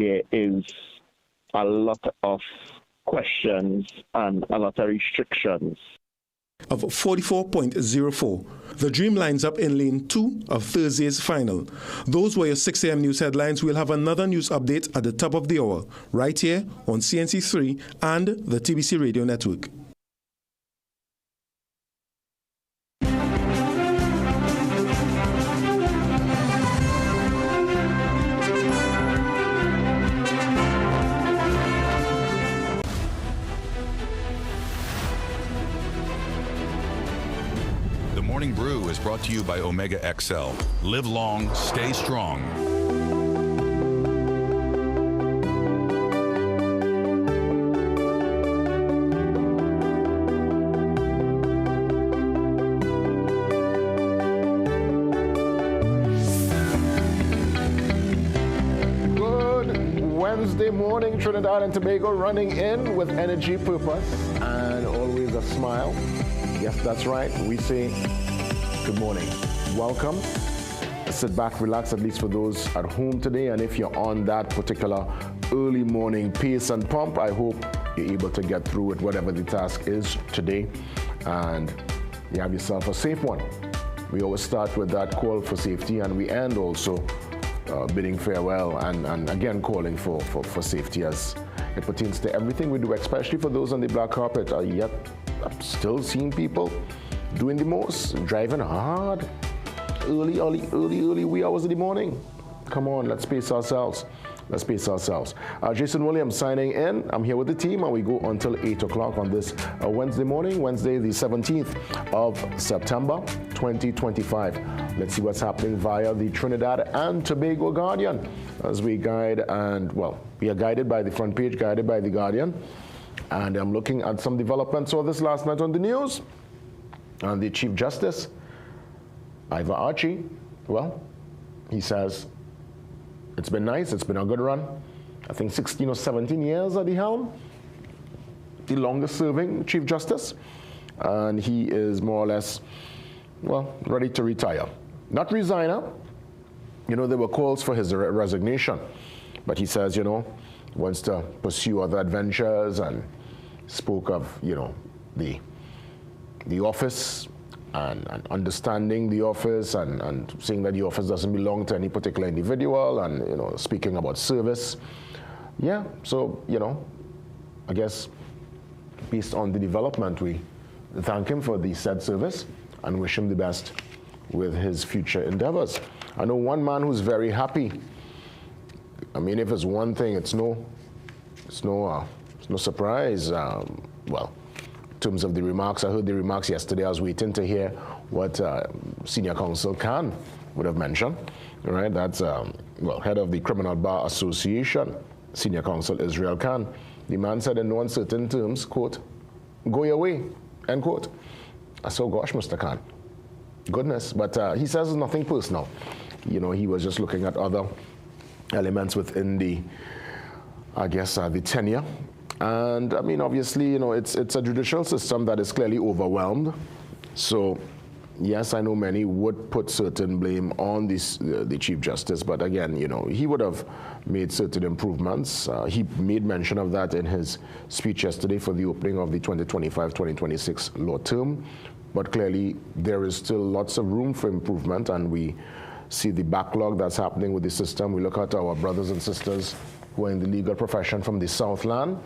there is a lot of questions and a lot of restrictions. Of 44.04. The Dream lines up in lane 2 of Thursday's final. Those were your 6 a.m. news headlines. We'll have another news update at the top of the hour, right here on CNC3 and the TBC Radio Network. Morning Brew is brought to you by Omega XL. Live long, stay strong. Good Wednesday morning, Trinidad and Tobago, running in with energy, purpose, and always a smile. Yes, that's right. We say good morning. Welcome. Sit back, relax, at least for those at home today. And if you're on that particular early morning pace and pump, I hope you're able to get through it, whatever the task is today. And you have yourself a safe one. We always start with that call for safety, and we end also bidding farewell and again calling for safety as it pertains to everything we do, especially for those on the black carpet. Yet I'm still seeing people doing the most, driving hard, early wee hours of the morning. Come on, let's pace ourselves. Let's pace ourselves. Jason Williams signing in. I'm here with the team, and we go until 8 o'clock on this Wednesday morning, Wednesday the 17th of September, 2025. Let's see what's happening via the Trinidad and Tobago Guardian as we guide, and well, we are guided by the front page, guided by the Guardian. And I'm looking at some developments saw this last night on the news. And the Chief Justice, Ivor Archie, well, he says, it's been nice, it's been a good run. I think 16 or 17 years at the helm, the longest serving Chief Justice. And he is more or less, well, ready to retire. Not resigner. You know, there were calls for his resignation. But he says, you know, wants to pursue other adventures and spoke of, you know, the office and understanding the office and saying that the office doesn't belong to any particular individual and, you know, speaking about service. Yeah, so, you know, I guess based on the development, we thank him for the said service and wish him the best with his future endeavors. I know one man who's very happy. I mean, if it's one thing, it's no surprise. Well, in terms of the remarks, I heard the remarks yesterday. I was waiting to hear what Senior Counsel Khan would have mentioned. All right, that's well, head of the Criminal Bar Association, Senior Counsel Israel Khan. The man said in no uncertain terms, quote, "Go your way," end quote. I said, gosh, Mr. Khan, goodness. But he says it's nothing personal. You know, he was just looking at other elements within the, I guess, the tenure. And I mean, obviously, you know, it's a judicial system that is clearly overwhelmed. So, yes, I know many would put certain blame on the Chief Justice, but again, you know, he would have made certain improvements. He made mention of that in his speech yesterday for the opening of the 2025-2026 law term. But clearly, there is still lots of room for improvement, and we see the backlog that's happening with the system. We look at our brothers and sisters who are in the legal profession from the Southland,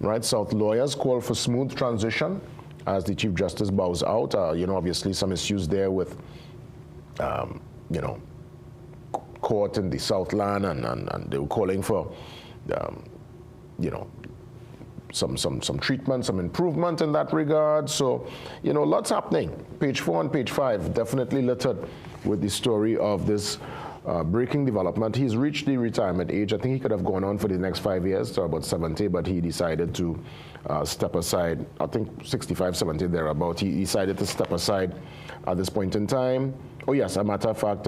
right? South lawyers call for smooth transition as the Chief Justice bows out. You know, obviously some issues there with, you know, court in the Southland, and they were calling for, you know, some treatment, some improvement in that regard. So, you know, lots happening. Page 4 and page 5 definitely littered with the story of this breaking development. He's reached the retirement age. I think he could have gone on for the next 5 years to about 70, but he decided to step aside. I think 65, 70 thereabout. He decided to step aside at this point in time. Oh yes, as a matter of fact,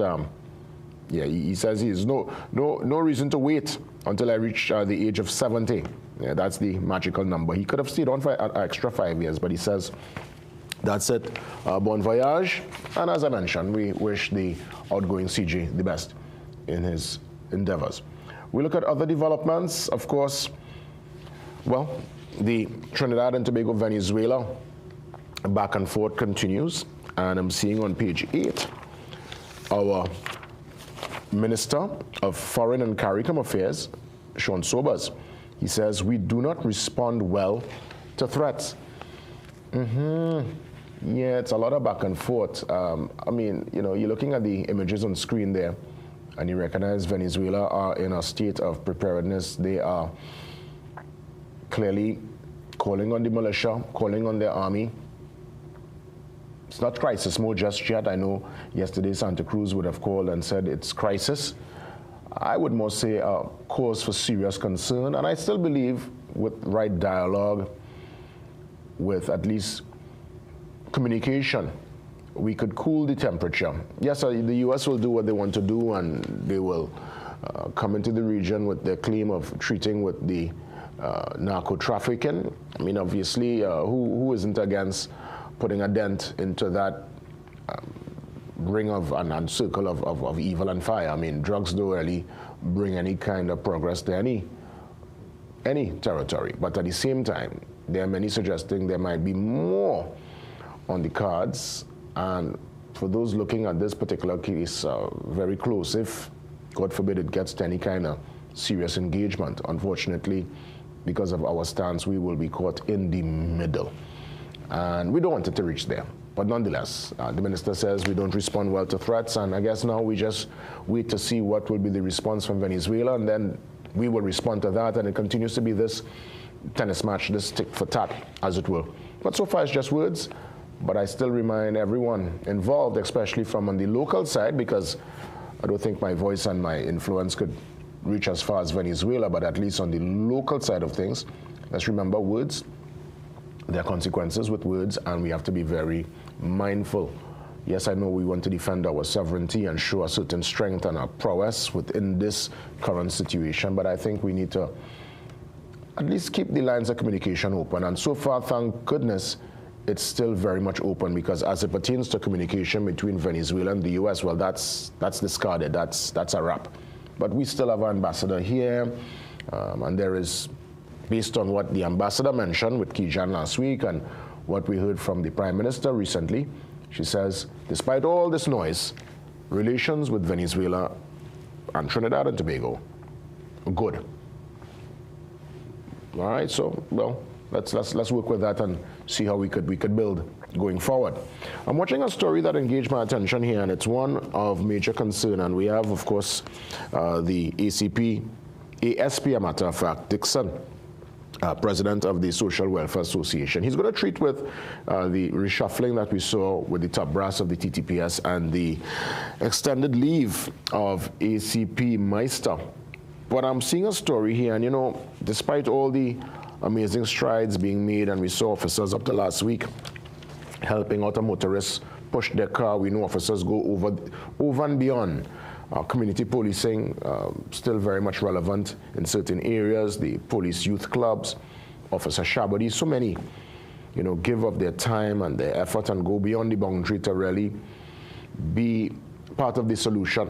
yeah, he says he has no reason to wait until I reach the age of 70. Yeah, that's the magical number. He could have stayed on for an extra 5 years, but he says that's it. Bon voyage. And as I mentioned, we wish the outgoing CJ the best in his endeavors. We look at other developments, of course. Well, the Trinidad and Tobago Venezuela back and forth continues, and I'm seeing on page 8 our Minister of Foreign and CARICOM Affairs, Sean Sobers. He says, we do not respond well to threats. Yeah, it's a lot of back and forth. I mean, you know, you're looking at the images on screen there, and you recognize Venezuela are in a state of preparedness. They are clearly calling on the militia, calling on their army. It's not crisis mode just yet. I know yesterday Santa Cruz would have called and said it's crisis. I would more say a cause for serious concern, and I still believe with right dialogue, with at least communication, we could cool the temperature. Yes, the U.S. will do what they want to do, and they will come into the region with their claim of treating with the narco-trafficking. I mean, obviously, who isn't against putting a dent into that ring of and circle of evil and fire? I mean, drugs don't really bring any kind of progress to any territory. But at the same time, there are many suggesting there might be more on the cards. And for those looking at this particular case very close, if, God forbid, it gets to any kind of serious engagement, unfortunately, because of our stance, we will be caught in the middle. And we don't want it to reach there. But nonetheless, the minister says we don't respond well to threats, and I guess now we just wait to see what will be the response from Venezuela, and then we will respond to that, and it continues to be this tennis match, this tit for tat, as it will. But so far it's just words, but I still remind everyone involved, especially from on the local side, because I don't think my voice and my influence could reach as far as Venezuela, but at least on the local side of things, let's remember words. There are consequences with words, and we have to be very mindful. Yes, I know we want to defend our sovereignty and show a certain strength and our prowess within this current situation, but I think we need to at least keep the lines of communication open. And so far, thank goodness, it's still very much open, because as it pertains to communication between Venezuela and the U.S., well, that's discarded. That's a wrap. But we still have our ambassador here, and there is, based on what the ambassador mentioned with Kijan last week and what we heard from the Prime Minister recently, she says, despite all this noise, relations with Venezuela and Trinidad and Tobago are good. All right, so, well, let's work with that and see how we could build going forward. I'm watching a story that engaged my attention here, and it's one of major concern, and we have, of course, the ASP, a matter of fact, Dixon, president of the Social Welfare Association. He's going to treat with the reshuffling that we saw with the top brass of the TTPS and the extended leave of ACP Meister. But I'm seeing a story here, and you know, despite all the amazing strides being made, and we saw officers up to last week helping out a motorist push their car, we know officers go over and beyond. Community policing, still very much relevant in certain areas, the police youth clubs, Officer Shabody, so many, you know, give up their time and their effort and go beyond the boundary to really be part of the solution.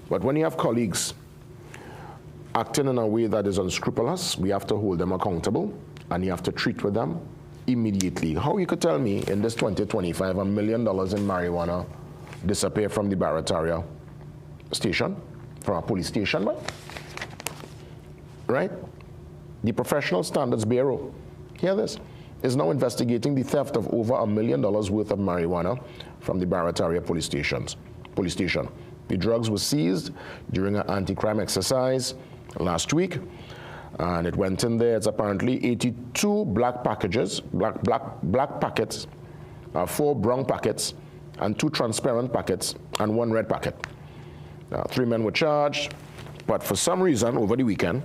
But when you have colleagues acting in a way that is unscrupulous, we have to hold them accountable, and you have to treat with them immediately. How you could tell me in this 2025, $1 million in marijuana disappear from the Barataria station, from a police station, right? The Professional Standards Bureau, hear this, is now investigating the theft of over $1 million worth of marijuana from the Barataria police station. The drugs were seized during an anti-crime exercise last week, and it went in there. It's apparently 82 black packets, 4 brown packets, and 2 transparent packets, and 1 red packet. 3 men were charged, but for some reason over the weekend,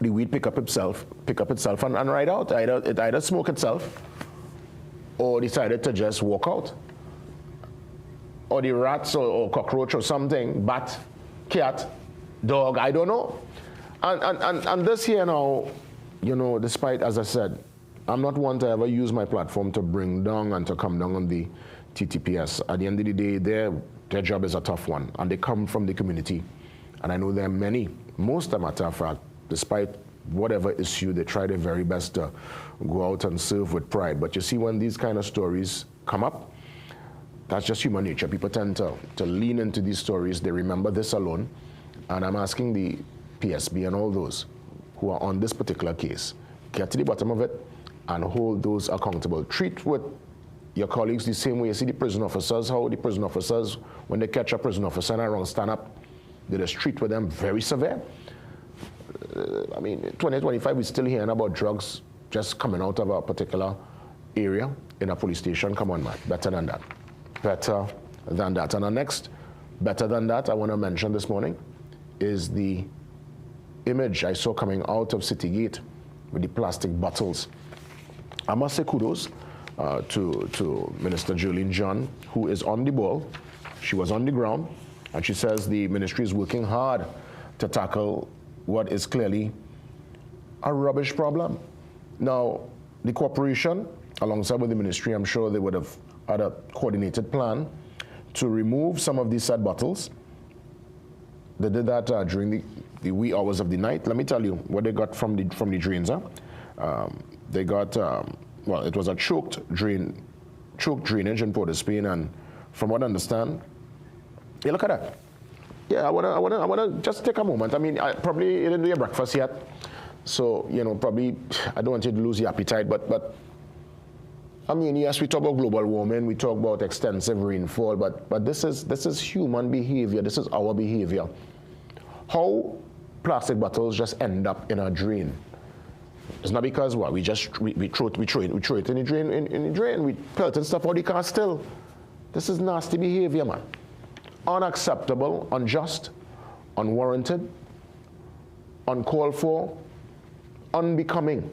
the weed pick up itself and ride out. It either smoke itself or decided to just walk out. Or the rats or cockroach or something, bat, cat, dog, I don't know. And this here now, you know, despite, as I said, I'm not one to ever use my platform to bring down and to come down on the TTPS. At the end of the day, their job is a tough one, and they come from the community. And I know there are many Most, as a matter of fact, despite whatever issue, they try their very best to go out and serve with pride. But you see, when these kind of stories come up, that's just human nature. People tend to lean into these stories. They remember this alone. And I'm asking the PSB and all those who are on this particular case, get to the bottom of it and hold those accountable. Treat with your colleagues the same way you see the prison officers, how the prison officers, when they catch a prison officer and around stand up, they just treat with them very severe. I mean, 2025, we're still hearing about drugs just coming out of a particular area in a police station. Come on, man, better than that. Better than that. And the next better than that I want to mention this morning is the image I saw coming out of City Gate with the plastic bottles. I must say kudos to Minister Jolene John, who is on the ball. She was on the ground, and she says the ministry is working hard to tackle what is clearly a rubbish problem. Now, the corporation, alongside with the ministry, I'm sure they would have had a coordinated plan to remove some of these sad bottles. They did that during the wee hours of the night. Let me tell you what they got from the drains. They got, well, it was a choked drainage in Port of Spain, and from what I understand, yeah, look at that. Yeah, I wanna just take a moment. I mean, probably you didn't do your breakfast yet, so you know, probably I don't want you to lose your appetite. But I mean, yes, we talk about global warming, we talk about extensive rainfall, but this is human behavior. This is our behavior. How plastic bottles just end up in a drain? It's not because what we throw it in the drain in the drain. We pelting stuff out the car still. This is nasty behavior, man. Unacceptable, unjust, unwarranted, uncalled for, unbecoming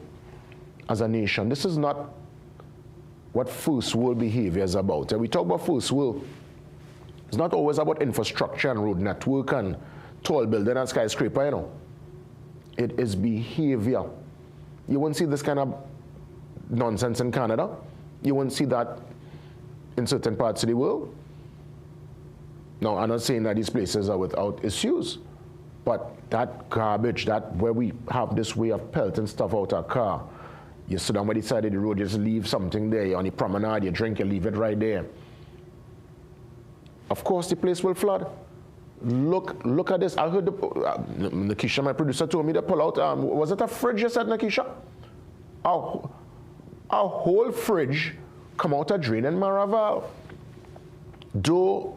as a nation. This is not what first world behavior is about. And we talk about first world. It's not always about infrastructure and road network and tall building and skyscraper, you know. It is behavior. You won't see this kind of nonsense in Canada. You won't see that in certain parts of the world. Now, I'm not saying that these places are without issues, but that garbage, that where we have this way of pelting stuff out our car, you sit down by the side of the road, you just leave something there on the promenade, you drink, you leave it right there. Of course, the place will flood. Look at this. I heard Nakisha, my producer, told me to pull out, was it a fridge you said, Nakisha? A whole fridge come out a drain in Maraval. Do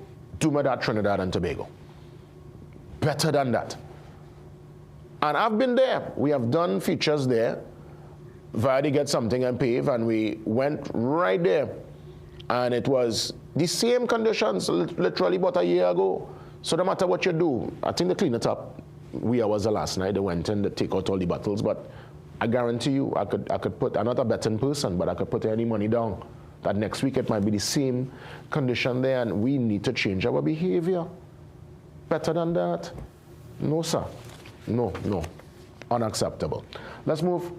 me that, Trinidad and Tobago. Better than that. And I've been there. We have done features there via the Get Something and Pave, and we went right there. And it was the same conditions literally about a year ago. So no matter what you do, I think they clean it up. We was the last night. They went in, they take out all the bottles, but I guarantee you, I could put, I'm not a betting person, but I could put any money down that next week it might be the same condition there, and we need to change our behavior. Better than that? No, sir. No. Unacceptable. Let's move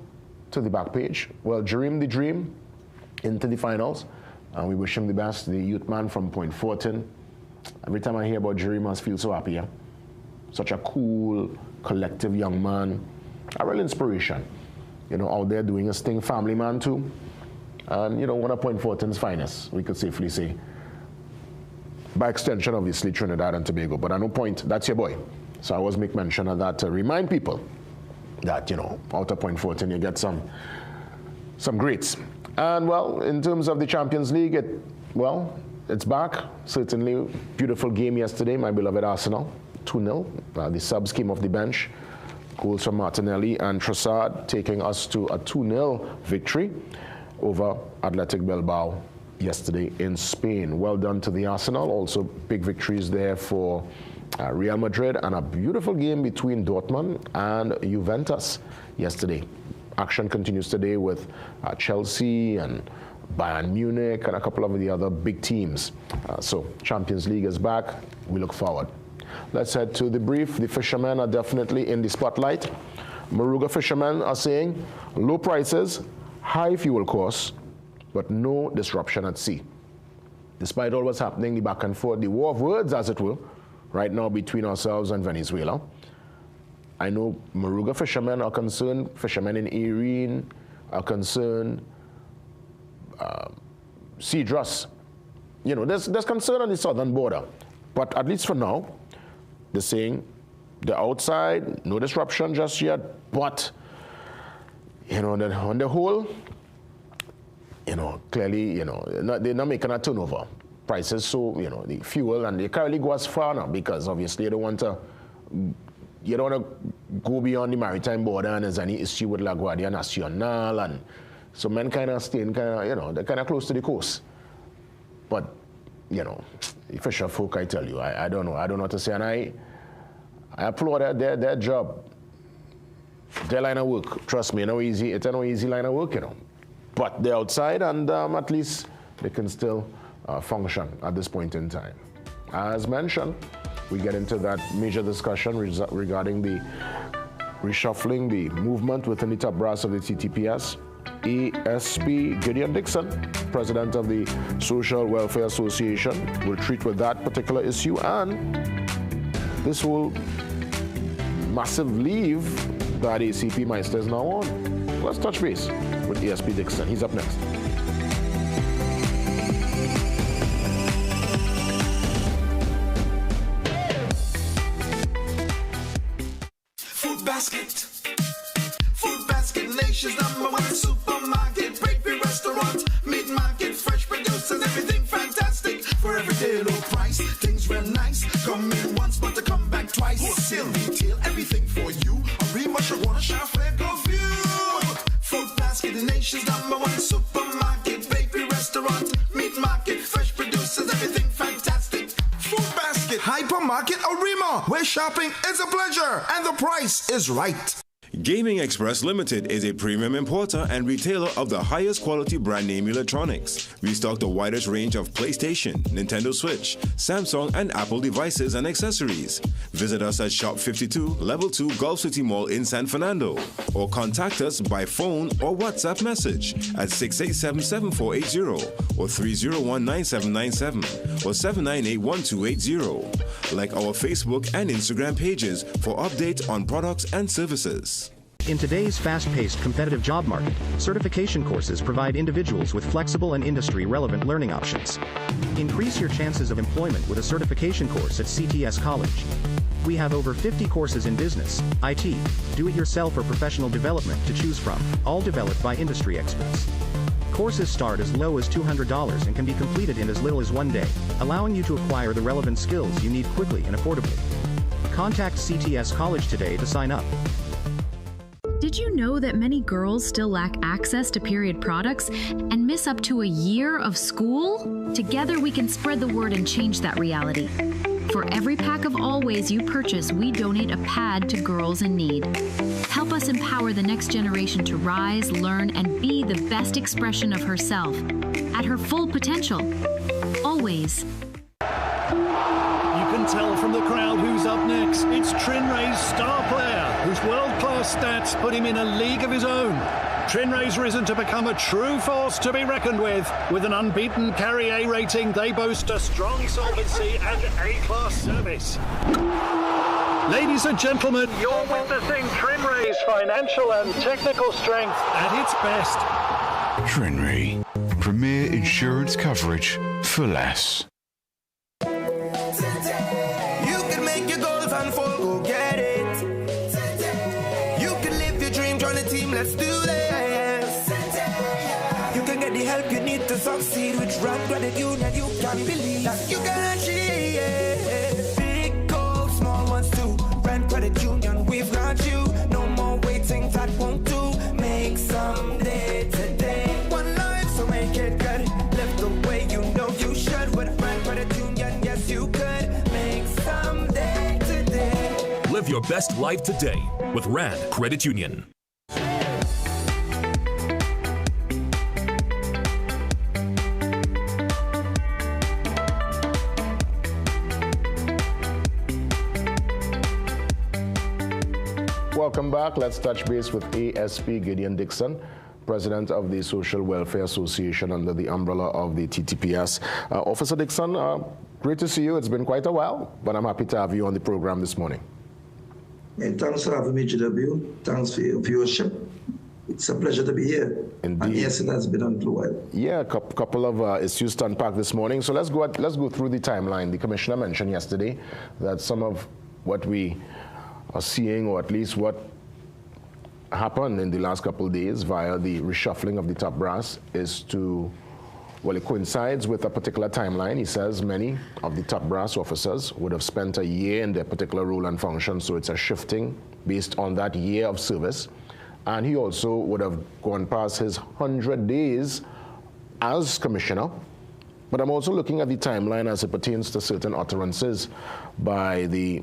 to the back page. Well, Dream the Dream into the finals, and we wish him the best. The youth man from Point Fortin. Every time I hear about Dream, I feel so happy. Yeah? Such a cool, collective young man. A real inspiration. You know, out there doing his thing, family man too. And, you know, one of Point Fortin's finest, we could safely say. By extension, obviously, Trinidad and Tobago. But at no point, that's your boy. So I always make mention of that to remind people that, you know, out of Point Fortin, you get some greats. And, well, in terms of the Champions League, it's back. Certainly, beautiful game yesterday, my beloved Arsenal, 2-0. The subs came off the bench. Goals from Martinelli and Trossard taking us to a 2-0 victory over Athletic Bilbao yesterday in Spain. Well done to the Arsenal. Also big victories there for Real Madrid, and a beautiful game between Dortmund and Juventus yesterday. Action continues today with Chelsea and Bayern Munich and a couple of the other big teams. So Champions League is back. We look forward. Let's head to the brief. The fishermen are definitely in the spotlight. Moruga fishermen are saying low prices, high fuel costs, but no disruption at sea. Despite all what's happening, the back and forth, the war of words, as it will, right now between ourselves and Venezuela, I know Moruga fishermen are concerned, fishermen in Erin are concerned, Cedrus. You know, there's concern on the southern border. But at least for now, they're saying the outside, no disruption just yet, but, you know, on the whole, you know, clearly, you know, they're not making a turnover. Prices, so, you know, the fuel, and they can't really go as far now because obviously you don't want to go beyond the maritime border and there's any issue with La Guardia Nacional, and so men kind of staying you know, they're kind of close to the coast. But, you know, the fisher folk, I tell you, I don't know what to say, and I applaud their job, their line of work. Trust me, it's no easy line of work, you know. But they're outside, and at least they can still function at this point in time. As mentioned, we get into that major discussion regarding the reshuffling, the movement within the top brass of the TTPS. ASP Gideon Dixon, president of the Social Welfare Association, will treat with that particular issue and this whole massive leave that ACP Meister is now on. Let's touch base with ASP Dixon. He's up next. Food basket, nation's #1 supermarket, bakery, restaurant, meat market, fresh producers, everything fantastic. For everyday low price, things real nice. Come in once, but to come back twice. Wholesale, retail, everything for you. A real much I wanna shop where go view. Food basket, the nation's #1 supermarket, bakery, restaurant, meat market, fresh producers, everything fantastic. Food basket, hypermarket, Arima, where shopping is a pleasure and the price is right. Gaming Express Limited is a premium importer and retailer of the highest quality brand name electronics. We stock the widest range of PlayStation, Nintendo Switch, Samsung, and Apple devices and accessories. Visit us at Shop 52, Level 2, Gulf City Mall in San Fernando, or contact us by phone or WhatsApp message at 687-7480 or 301-9797 or 798-1280. Like our Facebook and Instagram pages for updates on products and services. In today's fast-paced competitive job market, certification courses provide individuals with flexible and industry-relevant learning options. Increase your chances of employment with a certification course at CTS College. We have over 50 courses in business, IT, do-it-yourself or professional development to choose from, all developed by industry experts. Courses start as low as $200 and can be completed in as little as 1 day, allowing you to acquire the relevant skills you need quickly and affordably. Contact CTS College today to sign up. Did you know that many girls still lack access to period products and miss up to a year of school? Together we can spread the word and change that reality. For every pack of Always you purchase, we donate a pad to girls in need. Help us empower the next generation to rise, learn, and be the best expression of herself at her full potential. Always. You can tell from the crowd who's up next. It's Trinray's star player, whose world-class stats put him in a league of his own. Trinray's risen to become a true force to be reckoned with. With an unbeaten Carry A rating, they boast a strong solvency and A-class service. Ladies and gentlemen, you're witnessing Trinray's financial and technical strength at its best. Trinray, premier insurance coverage for less. You can make your goals unfold, go get it. You can live your dream, join the team, let's do this. You can get the help you need to succeed with Run Credit Union. You can believe that you can achieve. Big goals, small ones too. Run Credit Union, we've got you. No more waiting, that won't do. Make someday today. One life, so make it good. Live the way you know you should. With Run Credit Union, yes you could. Make someday today. Live your best life today with Rand Credit Union. Welcome back. Let's touch base with ASP Gideon Dixon, president of the Social Welfare Association under the umbrella of the TTPS. Officer Dixon, great to see you. It's been quite a while, but I'm happy to have you on the program this morning. And thanks for having me, GW. Thanks for your viewership. It's a pleasure to be here. Indeed. And yes, it has been on for a while. Yeah, a couple of issues to unpack this morning. So let's go through the timeline. The commissioner mentioned yesterday that some of what we are seeing, or at least what happened in the last couple of days via the reshuffling of the top brass, is it coincides with a particular timeline. He says many of the top brass officers would have spent a year in their particular role and function, so it's a shifting based on that year of service. And he also would have gone past his 100 days as commissioner. But I'm also looking at the timeline as it pertains to certain utterances by the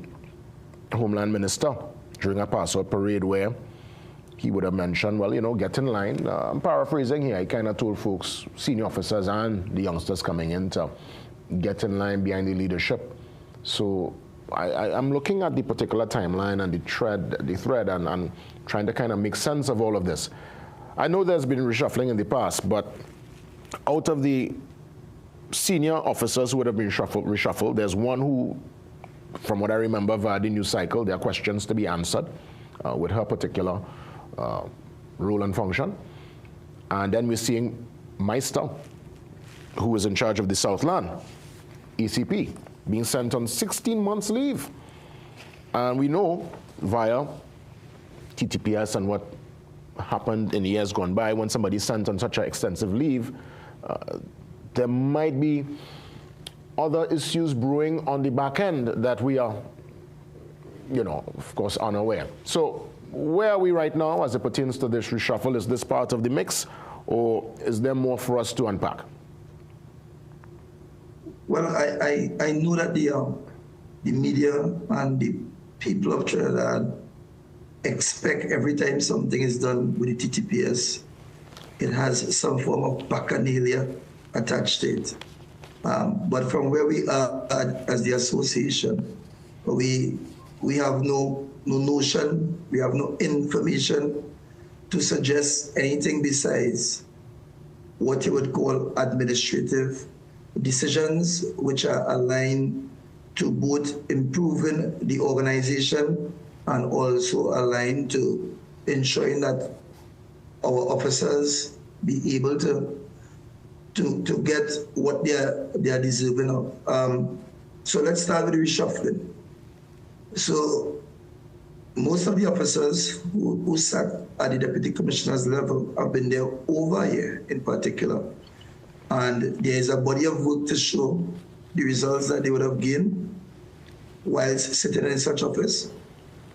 Homeland Minister during a pass-out parade where he would have mentioned, well, get in line. I'm paraphrasing here. He kind of told folks, senior officers and the youngsters coming in, to get in line behind the leadership. So I'm looking at the particular timeline and the thread and trying to kind of make sense of all of this. I know there's been reshuffling in the past, but out of the senior officers who would have been reshuffled, there's one who, from what I remember via the news cycle, there are questions to be answered with her particular role and function. And then we're seeing Meister, who is in charge of the Southland, ECP, being sent on 16 months leave. And we know via TTPS and what happened in years gone by, when somebody's sent on such an extensive leave, there might be other issues brewing on the back end that we are, of course, unaware. So where are we right now as it pertains to this reshuffle? Is this part of the mix, or is there more for us to unpack? Well, I know that the media and the people of Trinidad expect every time something is done with the TTPS, it has some form of bacchanalia attached to it. But from where we are as the association, we have no notion, we have no information to suggest anything besides what you would call administrative decisions, which are aligned to both improving the organization and also aligned to ensuring that our officers be able to get what they are deserving of. So let's start with the reshuffling. So most of the officers who sat at the deputy commissioner's level have been there over a year in particular. And there is a body of work to show the results that they would have gained whilst sitting in such office.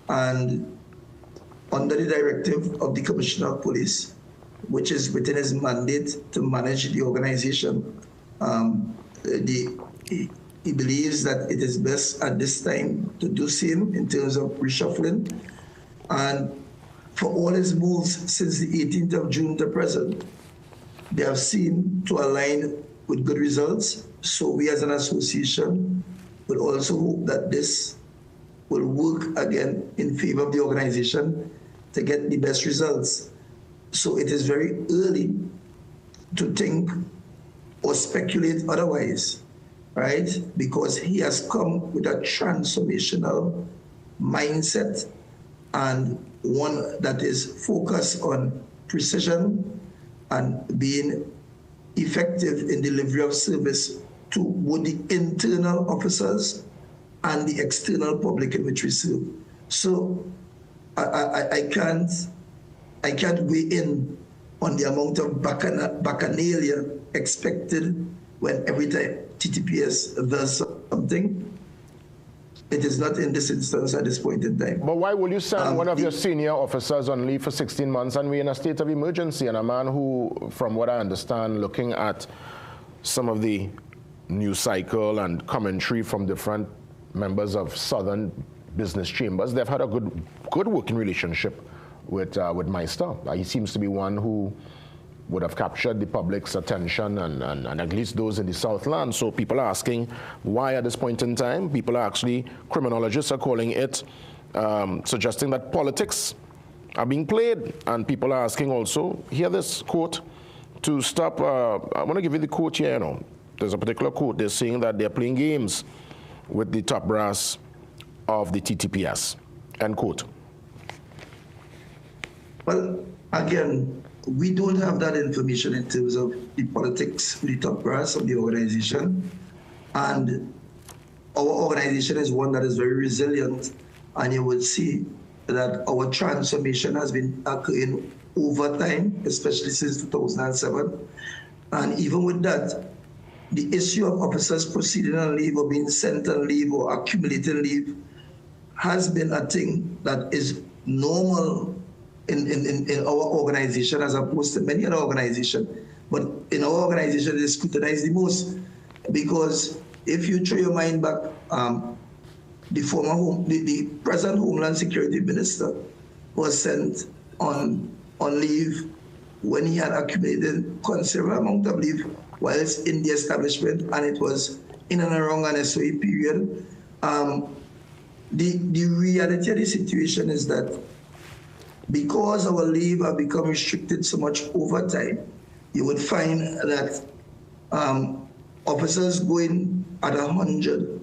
And under the directive of the Commissioner of Police, which is within his mandate to manage the organization, he believes that it is best at this time to do same in terms of reshuffling. And for all his moves since the 18th of June to present, they have seemed to align with good results. So we as an association will also hope that this will work again in favor of the organization to get the best results. So it is very early to think or speculate otherwise, right? Because he has come with a transformational mindset and one that is focused on precision and being effective in delivery of service to both the internal officers and the external public in which we serve. So I can't weigh in on the amount of bacchanalia expected when every time TTPS does something. It is not in this instance at this point in time. But why will you send one of your senior officers on leave for 16 months and we're in a state of emergency, and a man who, from what I understand, looking at some of the news cycle and commentary from different members of Southern business chambers, they've had a good working relationship with Meister. He seems to be one who would have captured the public's attention and at least those in the Southland. So people are asking why at this point in time. People are actually, criminologists are calling it, suggesting that politics are being played. And people are asking also, hear this quote, to stop, I want to give you the quote here, There's a particular quote, they're saying that they're playing games with the top brass of the TTPS. End quote. Well, again, we don't have that information in terms of the politics, the top brass of the organization. And our organization is one that is very resilient. And you would see that our transformation has been occurring over time, especially since 2007. And even with that, the issue of officers proceeding on leave or being sent on leave or accumulating leave has been a thing that is normal in our organization as opposed to many other organizations. But in our organization, it is scrutinized the most because if you throw your mind back, the present Homeland Security Minister was sent on leave when he had accumulated considerable amount of leave whilst in the establishment, and it was in and around an SOE period. The reality of the situation is that because our leave have become restricted so much over time, you would find that officers going at 100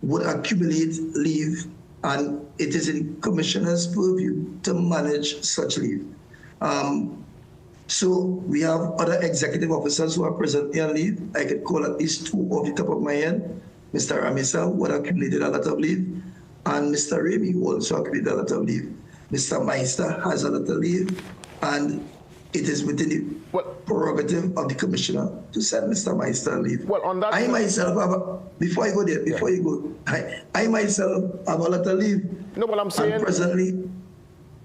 would accumulate leave, and it is in commissioner's purview to manage such leave. So we have other executive officers who are presently on leave. I could call at least two off the top of my head. Mr. Ramisa, who had accumulated a lot of leave, and Mr. Remy, who also accumulated a lot of leave. Mr. Meister has a lot of leave, and it is within the prerogative of the commissioner to send Mr. Meister on leave. Well, on that, I myself have, before I go there, I myself have a lot of leave. No, what I'm saying presently.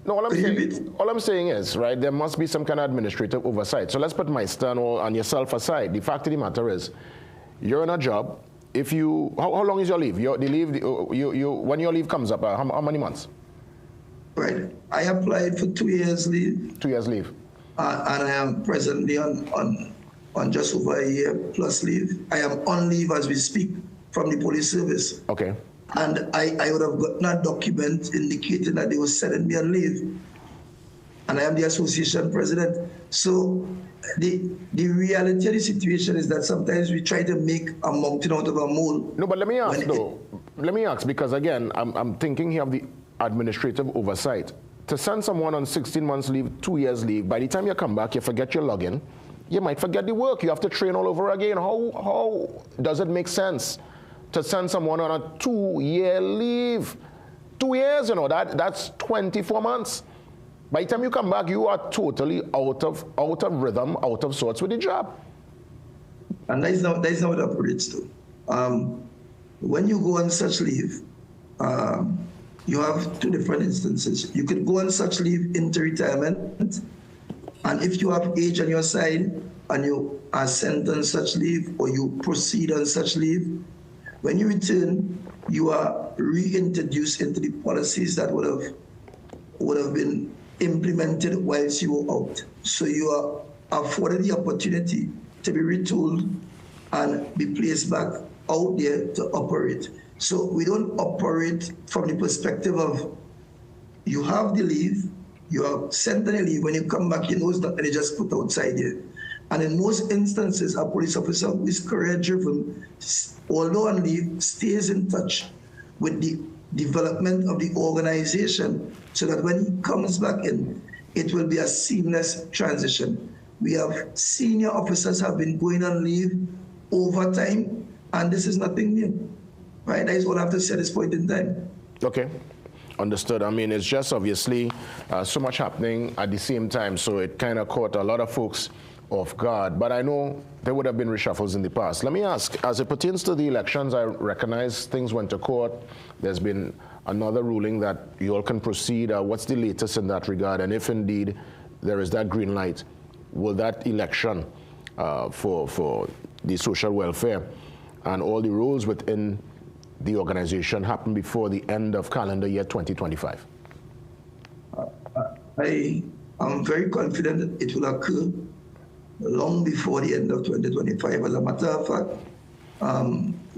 No, all I'm saying is, right, there must be some kind of administrative oversight. So let's put Meister and yourself aside. The fact of the matter is, you're in a job. If you, how long is your leave? When your leave comes up, how many months? Right. I applied for 2 years leave. 2 years leave. And I am presently on just over a year plus leave. I am on leave as we speak from the police service. Okay. And I would have gotten a document indicating that they were sending me on leave. And I am the association president. So the reality of the situation is that sometimes we try to make a mountain out of a mole. No, but let me ask though. Let me ask, because again, I'm thinking here of the administrative oversight. To send someone on 16 months leave, 2 years leave, by the time you come back, you forget your login. You might forget the work. You have to train all over again. How does it make sense to send someone on a 2-year leave? 2 years, you know, that's 24 months. By the time you come back, you are totally out of rhythm, out of sorts with the job. And that is not what it operates to. When you go on such leave, you have two different instances. You could go on such leave into retirement, and if you have age on your side and you are sent on such leave or you proceed on such leave, when you return, you are reintroduced into the policies that would have been implemented whilst you were out. So you are afforded the opportunity to be retooled and be placed back out there to operate. So we don't operate from the perspective of you have the leave, you are sent on a leave, when you come back, you know it's not going to just put outside here. And in most instances, a police officer who is career-driven, although on leave, stays in touch with the development of the organization so that when he comes back in, it will be a seamless transition. We have senior officers have been going on leave over time, and this is nothing new. Right, that is what I have to say at this point in time. Okay, understood. I mean, it's just obviously so much happening at the same time, so it kind of caught a lot of folks off guard. But I know there would have been reshuffles in the past. Let me ask, as it pertains to the elections, I recognize things went to court. There's been another ruling that you all can proceed. What's the latest in that regard? And if indeed there is that green light, will that election for the social welfare and all the roles within the organization happen before the end of calendar year 2025? I am very confident that it will occur long before the end of 2025. As a matter of fact,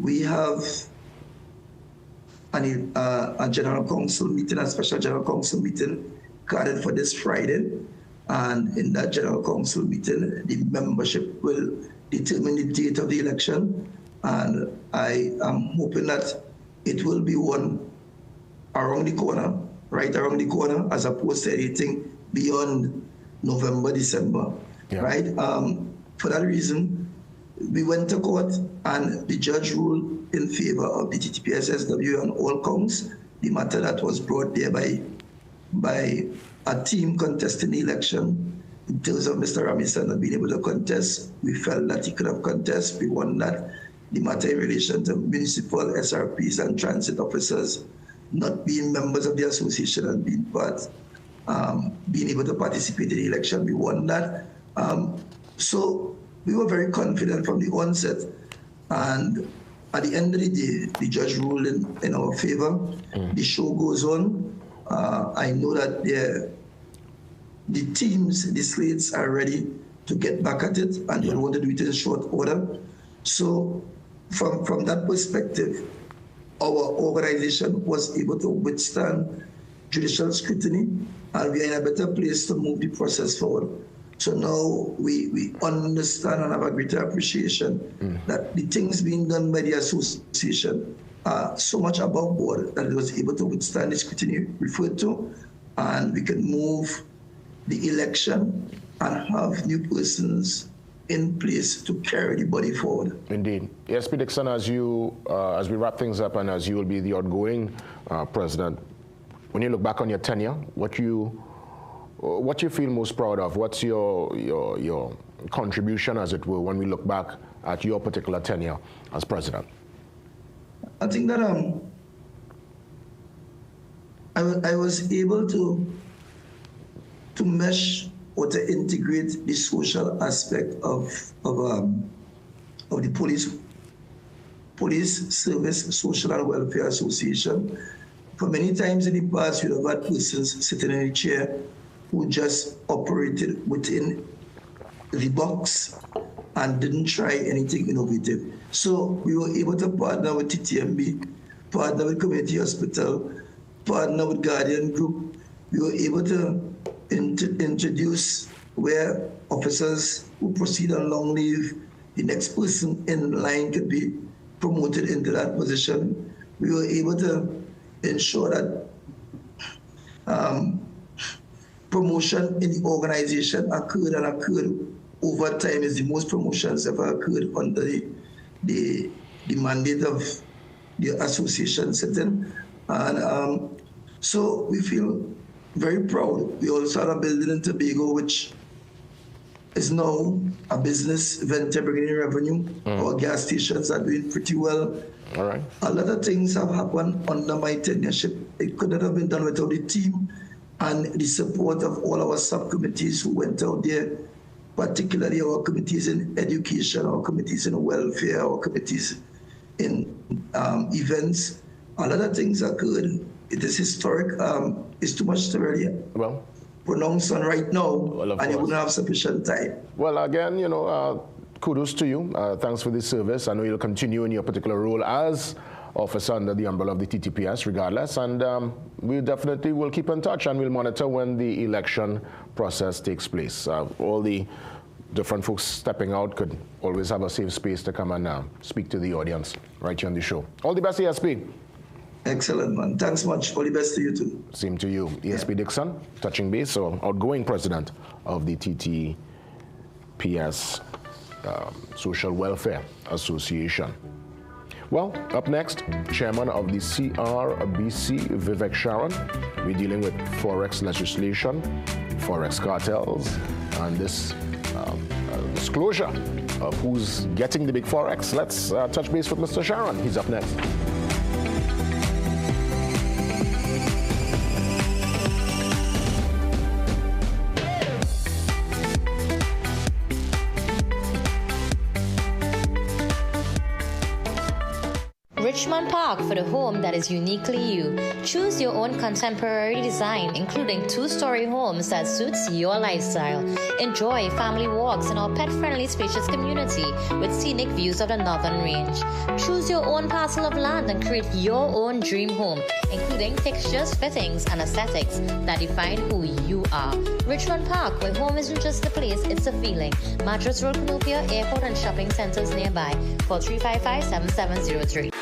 we have a general council meeting, a special general council meeting carded for this Friday. And in that general council meeting, the membership will determine the date of the election. And I am hoping that it will be one around the corner, right around the corner, as opposed to anything beyond November, December, right? For that reason, we went to court and the judge ruled in favor of the TTPS SW on all counts. The matter that was brought there by a team contesting the election. In terms of Mr. Ramison not being able to contest, we felt that he could have contested. We won that. The matter in relation to municipal SRPs and transit officers not being members of the association and being able to participate in the election, we won that. So we were very confident from the onset. And at the end of the day, the judge ruled in our favor. The show goes on. I know that the teams, the slates are ready to get back at it, and they want to do it in short order. So from that perspective, our organization was able to withstand judicial scrutiny, and we are in a better place to move the process forward. So now we understand and have a greater appreciation that the things being done by the association are so much above board that it was able to withstand the scrutiny referred to, and we can move the election and have new persons in place to carry the body forward. Indeed. ESP Dixon, as we wrap things up and as you will be the outgoing president, when you look back on your tenure, what you feel most proud of? What's your contribution, as it were, when we look back at your particular tenure as president? I think that I was able to mesh or to integrate the social aspect of the police service social and welfare association. For many times in the past, you have had persons sitting in a chair who just operated within the box and didn't try anything innovative. So we were able to partner with TTMB, partner with Community Hospital, partner with Guardian Group. We were able to introduce where officers who proceed on long leave, the next person in line could be promoted into that position. We were able to ensure that promotion in the organization occurred over time. Is the most promotions ever occurred under the mandate of the association setting. And so we feel very proud. We also have a building in Tobago which is now a business venture bringing in revenue. Our gas stations are doing pretty well. All right. A lot of things have happened under my tenureship. It could not have been done without the team and the support of all our subcommittees who went out there, particularly our committees in education, our committees in welfare, our committees in events. A lot of things occurred. It is historic. It's too much to really pronounce on right now, and you wouldn't have sufficient time. Well, again, kudos to you. Thanks for this service. I know you'll continue in your particular role as officer under the umbrella of the TTPS regardless, and we definitely will keep in touch and we'll monitor when the election process takes place. All the different folks stepping out could always have a safe space to come and speak to the audience right here on the show. All the best, ESP. Excellent, man. Thanks much. All the best to you too. Same to you. ESP Dixon, touching base, so outgoing president of the TTPS Social Welfare Association. Well, up next, chairman of the CRBC, Vivek Sharon. We're dealing with Forex legislation, Forex cartels, and this disclosure of who's getting the big Forex. Let's touch base with Mr. Sharon. He's up next. Richmond Park for the home that is uniquely you. Choose your own contemporary design, including 2-story homes that suits your lifestyle. Enjoy family walks in our pet-friendly spacious community with scenic views of the Northern Range. Choose your own parcel of land and create your own dream home, including fixtures, fittings, and aesthetics that define who you are. Richmond Park, where home isn't just a place, it's a feeling. Madras Road, Canopia, Airport, and shopping centers nearby. Call 355-7703.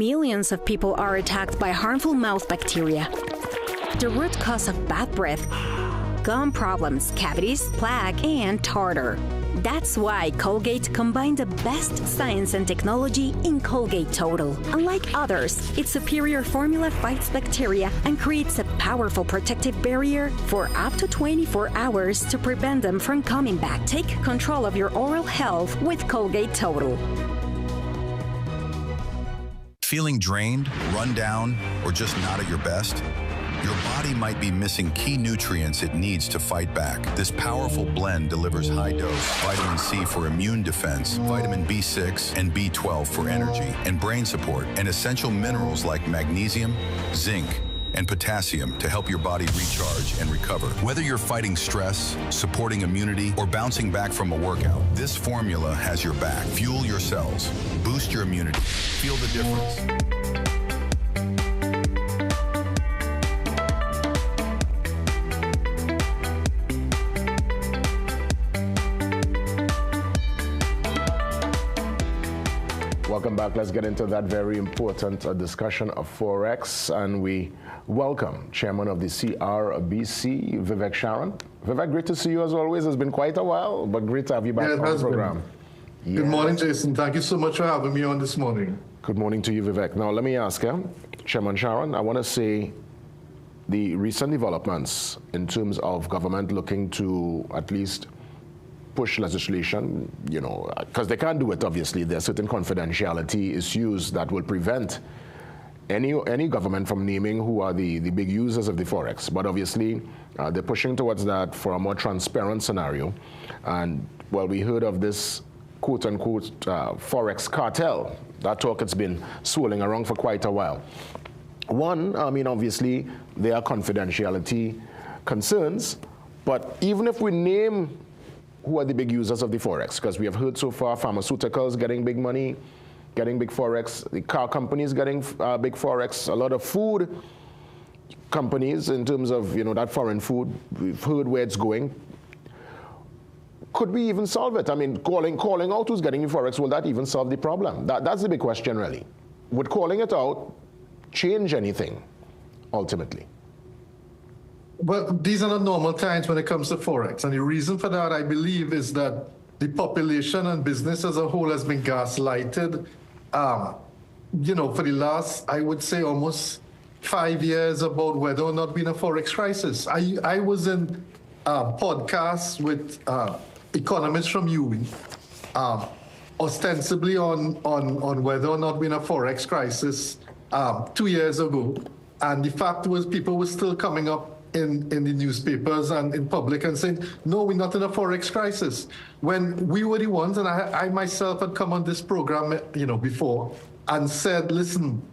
millions of people are attacked by harmful mouth bacteria. The root cause of bad breath, gum problems, cavities, plaque, and tartar. That's why Colgate combined the best science and technology in Colgate Total. Unlike others, its superior formula fights bacteria and creates a powerful protective barrier for up to 24 hours to prevent them from coming back. Take control of your oral health with Colgate Total. Feeling drained, run down, or just not at your best? Your body might be missing key nutrients it needs to fight back. This powerful blend delivers high-dose vitamin C for immune defense, vitamin B6 and B12 for energy and brain support, and essential minerals like magnesium, zinc, and potassium to help your body recharge and recover. Whether you're fighting stress, supporting immunity, or bouncing back from a workout, this formula has your back. Fuel your cells, boost your immunity, feel the difference. Welcome back. Let's get into that very important discussion of Forex. And we welcome Chairman of the CRBC, Vivek Sharon. Vivek, great to see you as always. It's been quite a while, but great to have you back on the program. Good morning, Jason. Thank you so much for having me on this morning. Good morning to you, Vivek. Now, let me ask you, Chairman Sharon, I want to say the recent developments in terms of government looking to at least push legislation, you know, because they can't do it, obviously. There are certain confidentiality issues that will prevent any government from naming who are the big users of the Forex. But obviously, they're pushing towards that for a more transparent scenario. And, well, we heard of this quote-unquote Forex cartel. That talk has been swirling around for quite a while. One, I mean, obviously, there are confidentiality concerns. But even if we name who are the big users of the Forex, because we have heard so far pharmaceuticals getting big money, getting big Forex, the car companies getting big Forex, a lot of food companies in terms of, you know, that foreign food, we've heard where it's going. Could we even solve it? I mean, calling out who's getting the Forex, will that even solve the problem? That's the big question, really. Would calling it out change anything, ultimately? Well, these are not normal times when it comes to Forex. And the reason for that, I believe, is that the population and business as a whole has been gaslighted, you know, for the last, I would say, almost 5 years about whether or not we're in a Forex crisis. I was in podcasts with economists from UWI, ostensibly on whether or not we're in a Forex crisis 2 years ago. And the fact was people were still coming up in the newspapers and in public and saying, no, we're not in a Forex crisis. When we were the ones, and I myself had come on this program, you know, before and said, listen,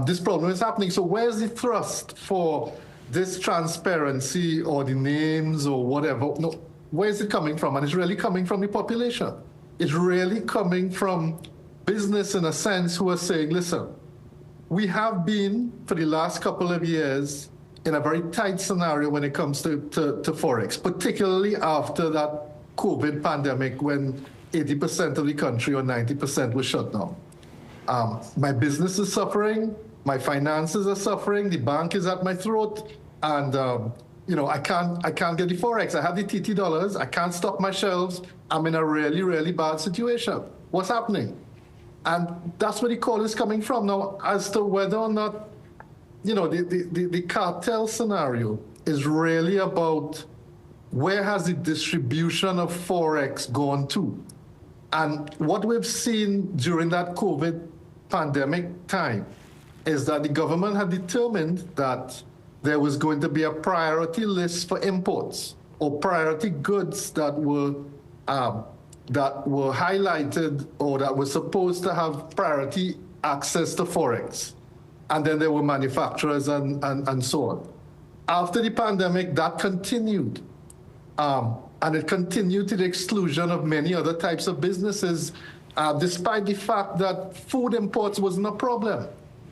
this problem is happening. So where's the thrust for this transparency or the names or whatever? No, where is it coming from? And it's really coming from the population. It's really coming from business in a sense who are saying, listen, we have been for the last couple of years in a very tight scenario when it comes to Forex, particularly after that COVID pandemic when 80% of the country or 90% was shut down. My business is suffering, my finances are suffering, the bank is at my throat, and you know, I can't get the Forex. I have the TT dollars, I can't stock my shelves. I'm in a really, really bad situation. What's happening? And that's where the call is coming from. Now, as to whether or not, you know, the cartel scenario is really about where has the distribution of Forex gone to? And what we've seen during that COVID pandemic time is that the government had determined that there was going to be a priority list for imports or priority goods that were highlighted or that were supposed to have priority access to Forex. And then there were manufacturers and so on. After the pandemic, that continued. And it continued to the exclusion of many other types of businesses, despite the fact that food imports wasn't a problem.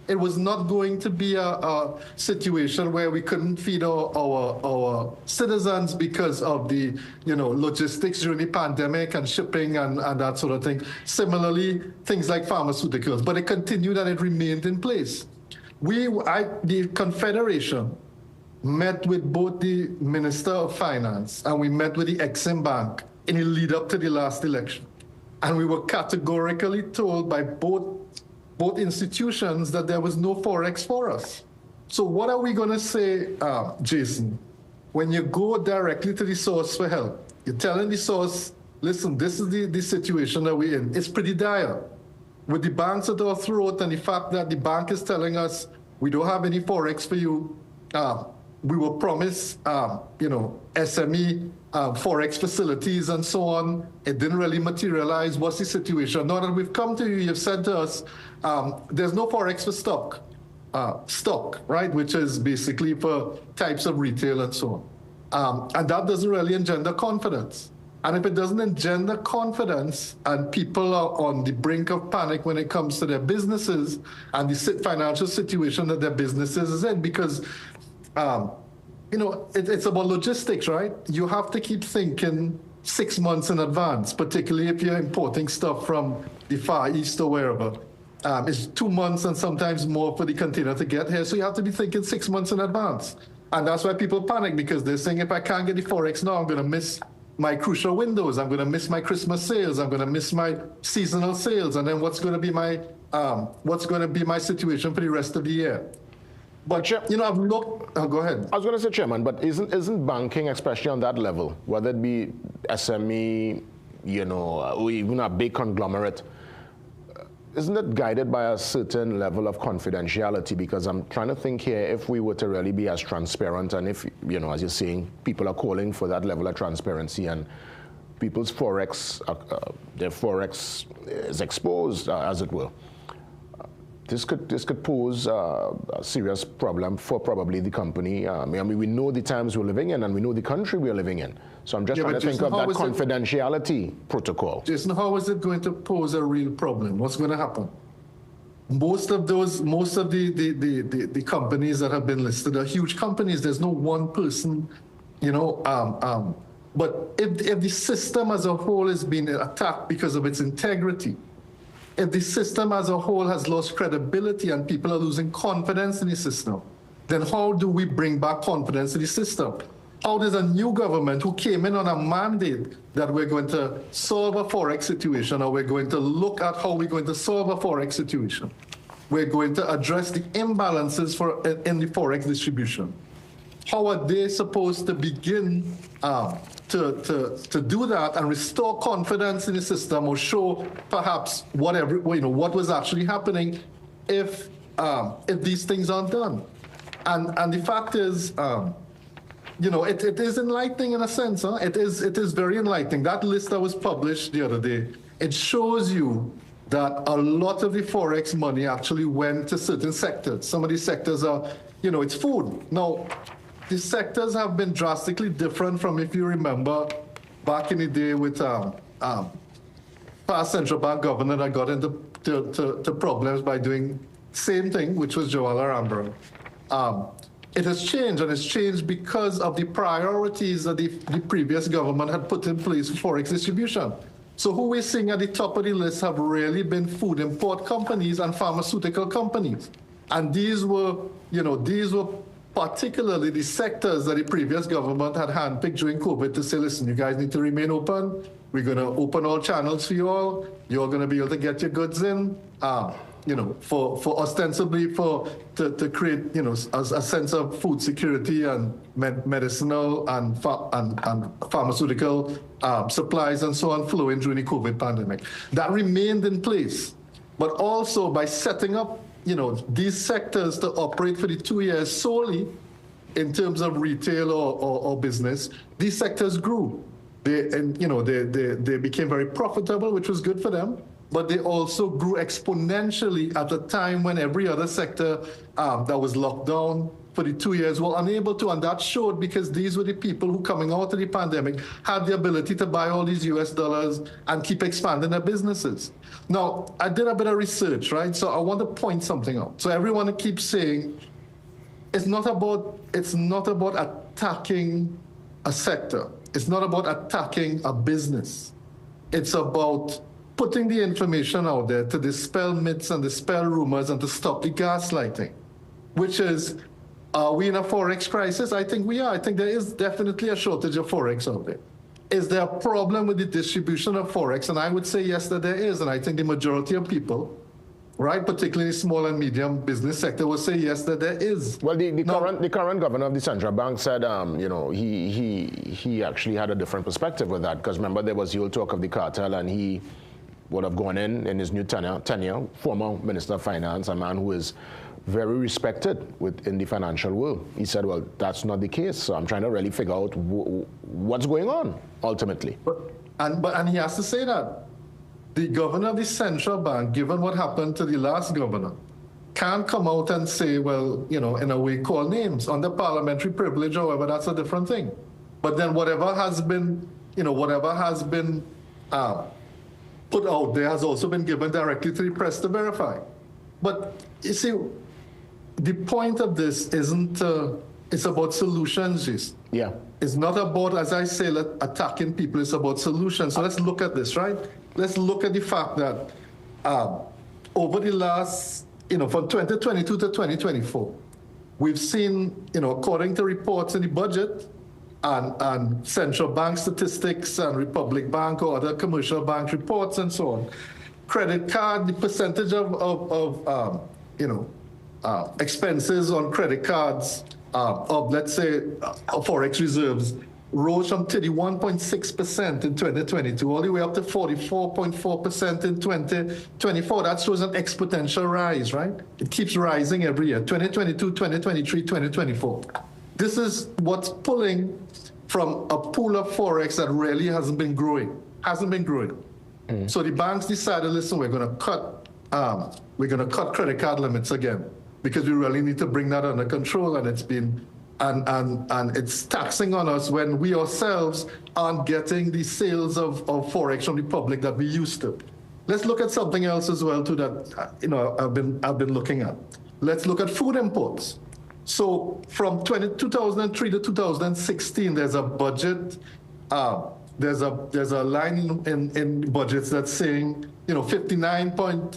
It was not going to be a situation where we couldn't feed our citizens because of the, logistics during the pandemic and shipping and that sort of thing. Similarly, things like pharmaceuticals, but it continued and it remained in place. The Confederation met with both the Minister of Finance and we met with the Exim Bank in the lead up to the last election. And we were categorically told by both institutions that there was no Forex for us. So what are we going to say, Jason, when you go directly to the source for help? You're telling the source, listen, this is the situation that we're in. It's pretty dire. With the banks at our throat and the fact that the bank is telling us we don't have any Forex for you, we were promised, SME Forex facilities and so on. It didn't really materialize. What's the situation? Now that we've come to you, you've said to us, there's no Forex for stock, right? Which is basically for types of retail and so on. And that doesn't really engender confidence. And if it doesn't engender confidence and people are on the brink of panic when it comes to their businesses and the financial situation that their businesses is in, because it's about logistics, right? You have to keep thinking 6 months in advance, particularly if you're importing stuff from the Far East or wherever. It's 2 months and sometimes more for the container to get here. So you have to be thinking 6 months in advance. And that's why people panic, because they're saying, if I can't get the Forex now, I'm going to miss my crucial windows. I'm going to miss my Christmas sales. I'm going to miss my seasonal sales. And then what's going to be my situation for the rest of the year? But, I've looked... Oh, go ahead. I was going to say, Chairman, but isn't banking, especially on that level, whether it be SME, or even a big conglomerate, isn't it guided by a certain level of confidentiality? Because I'm trying to think here, if we were to really be as transparent, and if, as you're saying, people are calling for that level of transparency, and people's Forex, their Forex is exposed, as it will. This could pose a serious problem for probably the company. We know the times we're living in, and we know the country we're living in. So I'm just trying to think of that confidentiality protocol. Jason, how is it going to pose a real problem? What's going to happen? Most of the companies that have been listed are huge companies. There's no one person, but if the system as a whole is being attacked because of its integrity, if the system as a whole has lost credibility and people are losing confidence in the system, then how do we bring back confidence in the system? How does a new government who came in on a mandate that we're going to solve a Forex situation, or we're going to look at how we're going to solve a Forex situation? We're going to address the imbalances in the Forex distribution. How are they supposed to begin to do that and restore confidence in the system, or show perhaps what was actually happening if these things aren't done? And the fact is, it is enlightening in a sense. Huh? It is very enlightening. That list that was published the other day, it shows you that a lot of the Forex money actually went to certain sectors. Some of these sectors are, it's food. Now, the sectors have been drastically different from, if you remember, back in the day with past central bank governor that got into problems by doing same thing, which was Jawaharlal Nehru. It has changed, and it's changed because of the priorities that the previous government had put in place for Forex distribution. So who we're seeing at the top of the list have really been food import companies and pharmaceutical companies. And these were particularly the sectors that the previous government had handpicked during COVID to say, listen, you guys need to remain open. We're going to open all channels for you all. You're going to be able to get your goods in, for ostensibly to create, a sense of food security and medicinal and pharmaceutical supplies and so on flowing during the COVID pandemic. That remained in place, but also by setting up these sectors to operate for the 2 years solely in terms of retail or business, these sectors grew. They became very profitable, which was good for them, but they also grew exponentially at a time when every other sector that was locked down for the 2 years were unable to, and that showed because these were the people who, coming out of the pandemic, had the ability to buy all these US dollars and keep expanding their businesses. Now, I did a bit of research, right? So I want to point something out. So everyone keeps saying it's not about attacking a sector. It's not about attacking a business. It's about putting the information out there to dispel myths and dispel rumors and to stop the gaslighting, which is, are we in a Forex crisis? I think we are. I think there is definitely a shortage of Forex out there. Is there a problem with the distribution of Forex? And I would say yes, that there is. And I think the majority of people, right, particularly small and medium business sector, will say yes, that there is. Well, the current governor of the central bank said, you know, he actually had a different perspective with that, because remember there was the whole talk of the cartel, and he would have gone in his new tenure, former Minister of Finance, a man who is very respected in the financial world. He said, well, that's not the case. So I'm trying to really figure out what's going on ultimately. And he has to say that. The governor of the central bank, given what happened to the last governor, can't come out and say, well, you know, in a way, call names. Under parliamentary privilege, however, that's a different thing. But then whatever has been, you know, put out there has also been given directly to the press to verify. But you see, the point of this isn't, it's about solutions, Jason. Yeah. It's not about, as I say, attacking people, it's about solutions. So let's look at this, right? Let's look at the fact that over the last, you know, from 2022 to 2024, we've seen, you know, according to reports in the budget and central bank statistics and Republic Bank or other commercial bank reports and so on, credit card, the percentage of expenses on credit cards of, let's say, Forex reserves rose from 31.6% in 2022 all the way up to 44.4% in 2024. That shows an exponential rise, right? It keeps rising every year, 2022, 2023, 2024. This is what's pulling from a pool of Forex that really hasn't been growing. So the banks decided, listen, we're going to cut credit card limits again, because we really need to bring that under control, and it's been and it's taxing on us when we ourselves aren't getting the sales of Forex from the public that we used to. Let's look at something else as well too that I've been looking at. Let's look at food imports. So from 2003 to 2016, there's a budget. There's a line in budgets that's saying, you know, 59 point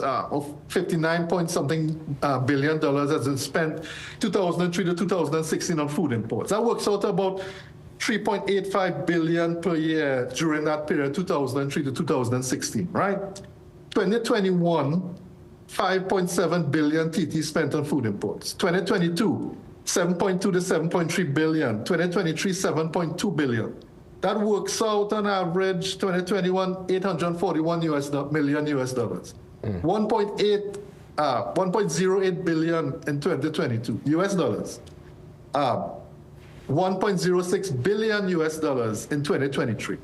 something billion dollars has been spent 2003 to 2016 on food imports. That works out about 3.85 billion per year during that period, 2003 to 2016, right? 2021, 5.7 billion TT spent on food imports. 2022, 7.2 to 7.3 billion. 2023, 7.2 billion. That works out on average, 2021, $841 million US dollars. 1.08 billion in 2022 US dollars. 1.06 billion US dollars in 2023.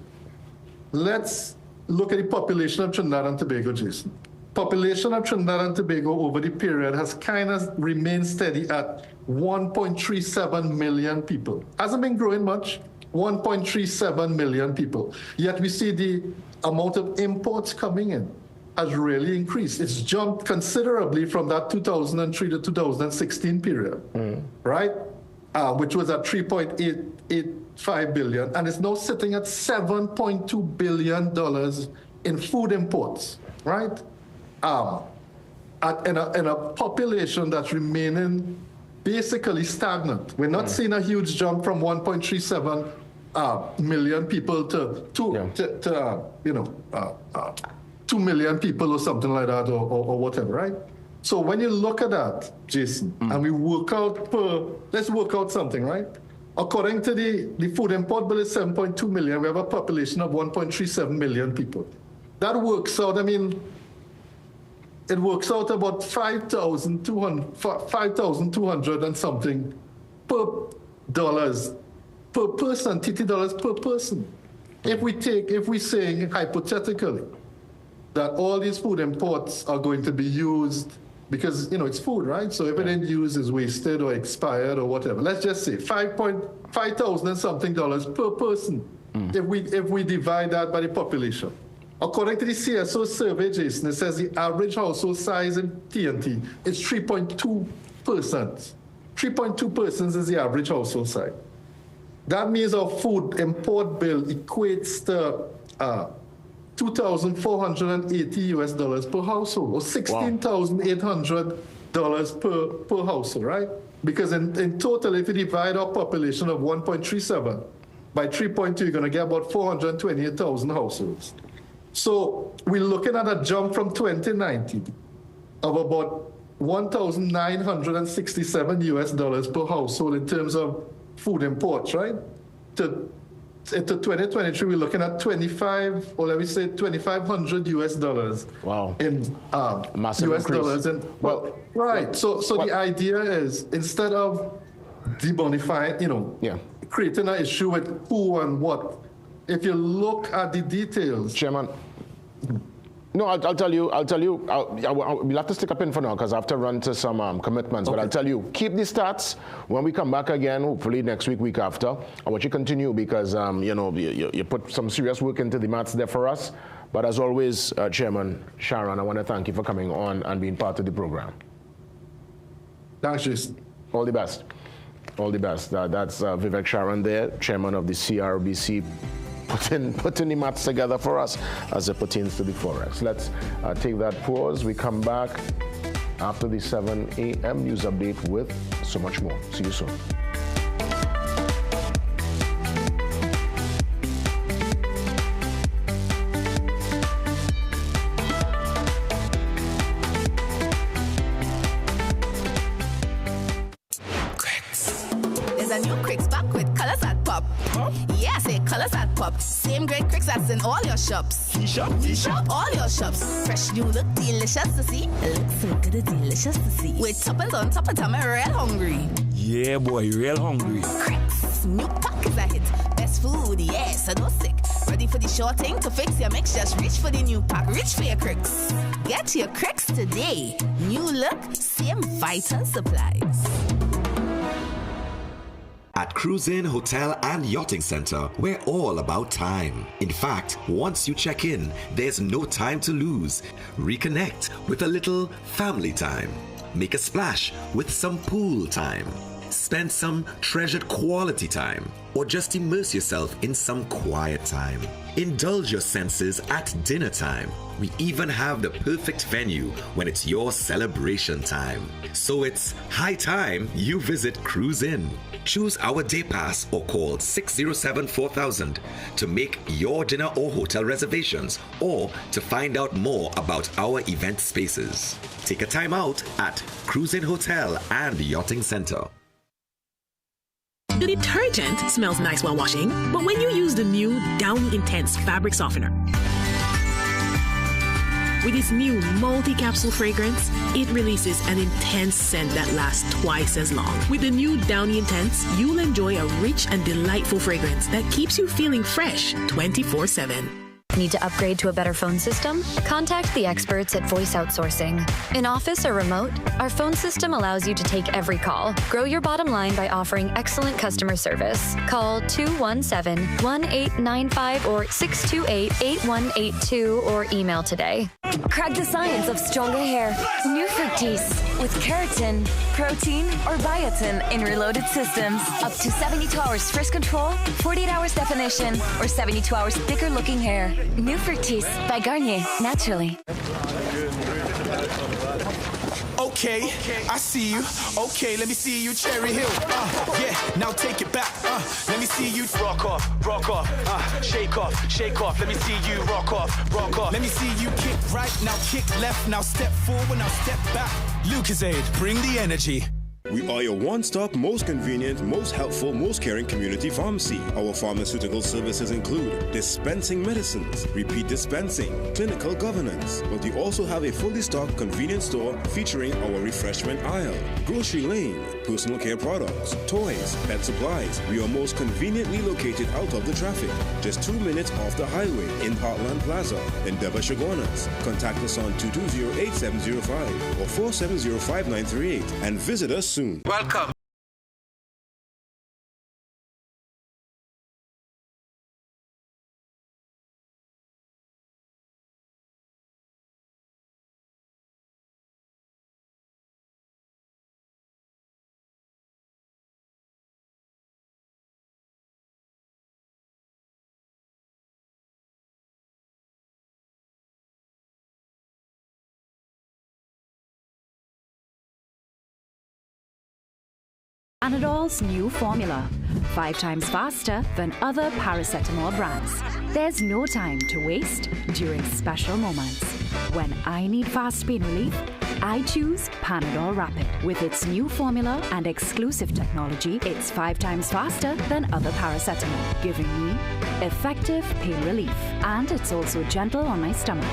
Let's look at the population of Trinidad and Tobago, Jason. Population of Trinidad and Tobago over the period has kind of remained steady at 1.37 million people. Hasn't been growing much. 1.37 million people. Yet we see the amount of imports coming in has really increased. It's jumped considerably from that 2003 to 2016 period, right? Which was at 3.885 billion, and it's now sitting at $7.2 billion in food imports, right? In a population that's remaining basically stagnant. We're not seeing a huge jump from 1.37 million people to 2 million people or something like that, or whatever, right? So when you look at that, Jason, and we work out let's work out something, right? According to the food import bill is 7.2 million. We have a population of 1.37 million people. That works out, it works out about 5,200 and something per person, TT dollars per person. If we say hypothetically that all these food imports are going to be used because, it's food, right? So if it ain't used, it's wasted or expired or whatever. Let's just say $5,000 and something per person if we divide that by the population. According to the CSO survey, Jason, it says the average household size in TNT is 3.2 persons. 3.2 persons is the average household size. That means our food import bill equates to $2,480 per household, or $16,800 per household, right? Because in total, if you divide our population of 1.37 by 3.2, you're going to get about 428,000 households. So we're looking at a jump from 2019 of about $1,967 per household in terms of food imports, right? To 2023, we're looking at $2,500 Wow. in Massive US increase. dollars. And right. So the idea is, instead of debonifying, creating an issue with who and what, if you look at the details, Chairman. No, I'll tell you. We'll have to stick a pin for now because I have to run to some commitments. Okay. But I'll tell you, keep the stats. When we come back again, hopefully next week after, I want you to continue because you put some serious work into the maths there for us. But as always, Chairman Sharon, I want to thank you for coming on and being part of the program. Thanks, Jason. All the best. All the best. That's Vivek Sharon there, Chairman of the CRBC. Putting the maths together for us as it pertains to the Forex. Let's take that pause. We come back after the 7 a.m. news update with so much more. See you soon. There's a new Cricks back with colors that pop. Yeah, say colors that pop. Same great Cricks that's in all your shops. Shop all your shops. Fresh new look, delicious to see. It looks so good, it's delicious to see. With toppings on top of them, I'm real hungry. Yeah, boy, real hungry. Cricks, new pack is a hit. Best food, yeah, so no sick. Ready for the short thing to fix your mix? Just reach for the new pack. Reach for your Cricks. Get your Cricks today. New look, same vital supplies. At Cruise Inn Hotel and Yachting Center, we're all about time. In fact, once you check in, there's no time to lose. Reconnect with a little family time. Make a splash with some pool time. Spend some treasured quality time. Or just immerse yourself in some quiet time. Indulge your senses at dinner time. We even have the perfect venue when it's your celebration time. So it's high time you visit Cruise Inn. Choose our day pass or call 607-4000 to make your dinner or hotel reservations or to find out more about our event spaces. Take a time out at Cruise Inn Hotel and Yachting Center. The detergent smells nice while washing, but when you use the new Downy Intense fabric softener, with its new multi-capsule fragrance, it releases an intense scent that lasts twice as long. With the new Downy Intense, you'll enjoy a rich and delightful fragrance that keeps you feeling fresh 24/7. Need to upgrade to a better phone system? Contact the experts at Voice Outsourcing. In office or remote, our phone system allows you to take every call. Grow your bottom line by offering excellent customer service. Call 217-1895 or 628-8182 or email today. Crack the science of stronger hair. New Fructis with keratin, protein, or biotin in reloaded systems. Up to 72 hours frizz control, 48 hours definition, or 72 hours thicker looking hair. New Fructis by Garnier, naturally. Okay, I see you. Okay, let me see you, Cherry Hill. Yeah, now take it back. Let me see you rock off, shake off, shake off. Let me see you rock off, rock off. Let me see you kick right, now kick left, now step forward, now step back. Lucozade, bring the energy. We are your one-stop, most convenient, most helpful, most caring community pharmacy. Our pharmaceutical services include dispensing medicines, repeat dispensing, clinical governance. But we also have a fully stocked convenience store featuring our refreshment aisle, grocery lane, personal care products, toys, pet supplies. We are most conveniently located out of the traffic, just 2 minutes off the highway in Heartland Plaza, in Deva Chaguanas. Contact us on 220-8705 or 470-5938 and visit us soon. Welcome. Panadol's new formula, 5 times faster than other paracetamol brands. There's no time to waste during special moments. When I need fast pain relief, I choose Panadol Rapid. With its new formula and exclusive technology, it's 5 times faster than other paracetamol, giving me effective pain relief. And it's also gentle on my stomach.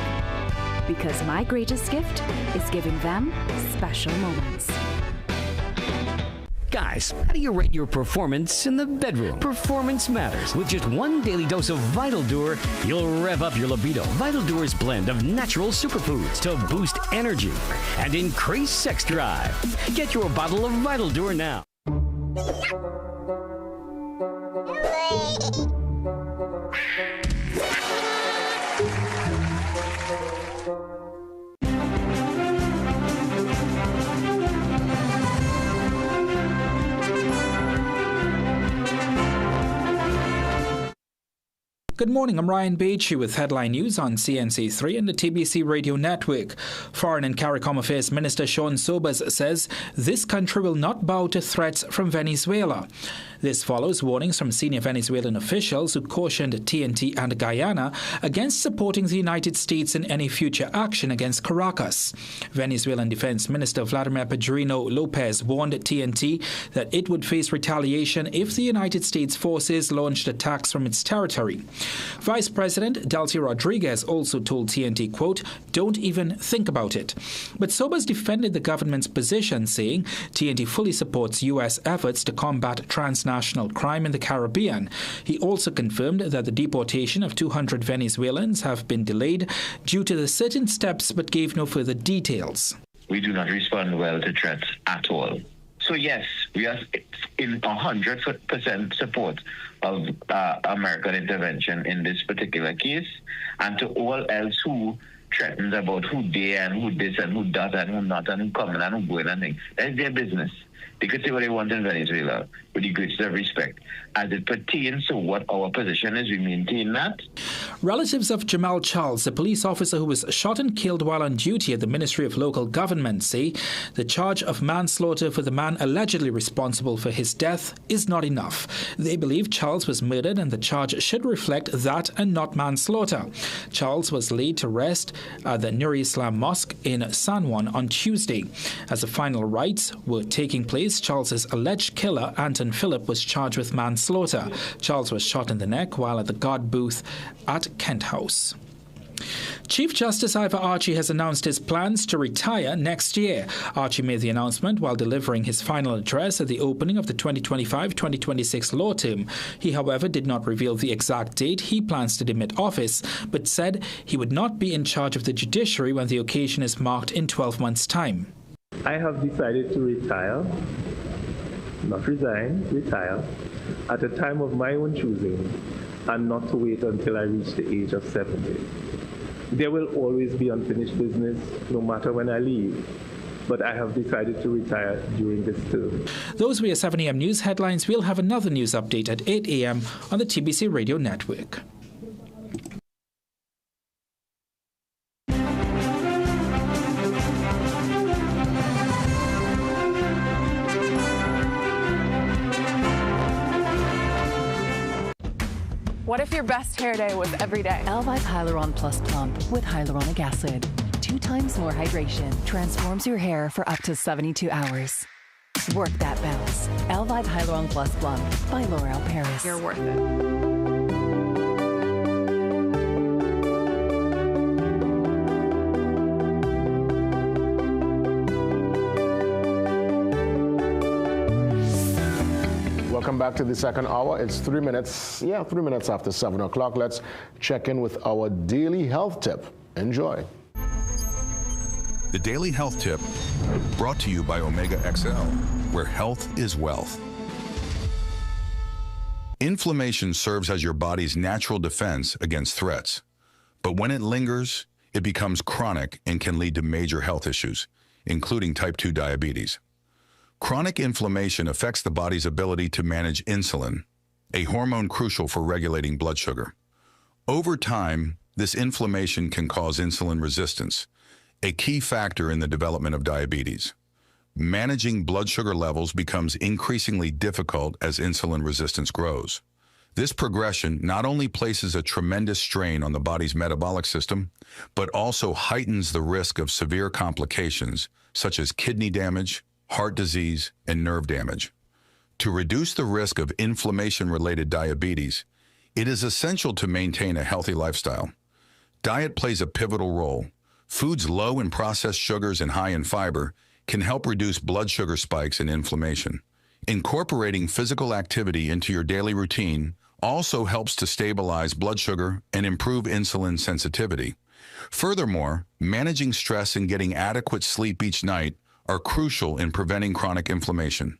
Because my greatest gift is giving them special moments. Guys, how do you rate your performance in the bedroom? Performance matters. With just 1 daily dose of Vital Dur, you'll rev up your libido. Vital Dur's blend of natural superfoods to boost energy and increase sex drive. Get your bottle of Vital Dur now. Good morning, I'm Ryan Beachy with headline news on CNC3 and the TBC radio network. Foreign and CARICOM Affairs Minister Sean Sobers says this country will not bow to threats from Venezuela. This follows warnings from senior Venezuelan officials who cautioned TNT and Guyana against supporting the United States in any future action against Caracas. Venezuelan Defense Minister Vladimir Pedrino Lopez warned TNT that it would face retaliation if the United States forces launched attacks from its territory. Vice President Delcy Rodriguez also told TNT, quote, "Don't even think about it." But Sobers defended the government's position, saying TNT fully supports U.S. efforts to combat transnational crime in the Caribbean. He also confirmed that the deportation of 200 Venezuelans have been delayed due to the certain steps, but gave no further details. We do not respond well to threats at all. So yes, we are in 100% support of American intervention in this particular case, and to all else who threatens about who they and who this and who that and who not and who coming and who going and things. That's their business. They could say what they want in Venezuela with the greatest of respect. As it pertains to what our position is, we maintain that. Relatives of Jamal Charles, the police officer who was shot and killed while on duty at the Ministry of Local Government, say the charge of manslaughter for the man allegedly responsible for his death is not enough. They believe Charles was murdered and the charge should reflect that and not manslaughter. Charles was laid to rest at the Nur Islam Mosque in San Juan on Tuesday. As the final rites were taking place, Charles's alleged killer, Anton Phillip, was charged with manslaughter. Charles was shot in the neck while at the guard booth at Kent House. Chief Justice Ivor Archie has announced his plans to retire next year. Archie made the announcement while delivering his final address at the opening of the 2025-2026 law term. He, however, did not reveal the exact date he plans to demit office, but said he would not be in charge of the judiciary when the occasion is marked in 12 months' time. I have decided to retire, not resign, retire, at a time of my own choosing, and not to wait until I reach the age of 70. There will always be unfinished business, no matter when I leave, but I have decided to retire during this term. Those were your 7 a.m. news headlines. We'll have another news update at 8 a.m. on the TBC Radio Network. What if your best hair day was every day? Elvive Hyaluron Plus Plump with hyaluronic acid. 2 times more hydration transforms your hair for up to 72 hours. Work that bounce. Elvive Hyaluron Plus Blonde by L'Oreal Paris. You're worth it. Welcome back to the second hour. It's 3 minutes after 7 o'clock. Let's check in with our daily health tip. Enjoy. The Daily Health Tip, brought to you by Omega XL, where health is wealth. Inflammation serves as your body's natural defense against threats. But when it lingers, it becomes chronic and can lead to major health issues, including type 2 diabetes. Chronic inflammation affects the body's ability to manage insulin, a hormone crucial for regulating blood sugar. Over time, this inflammation can cause insulin resistance, a key factor in the development of diabetes. Managing blood sugar levels becomes increasingly difficult as insulin resistance grows. This progression not only places a tremendous strain on the body's metabolic system, but also heightens the risk of severe complications such as kidney damage, heart disease, and nerve damage. To reduce the risk of inflammation-related diabetes, it is essential to maintain a healthy lifestyle. Diet plays a pivotal role. Foods low in processed sugars and high in fiber can help reduce blood sugar spikes and inflammation. Incorporating physical activity into your daily routine also helps to stabilize blood sugar and improve insulin sensitivity. Furthermore, managing stress and getting adequate sleep each night are crucial in preventing chronic inflammation.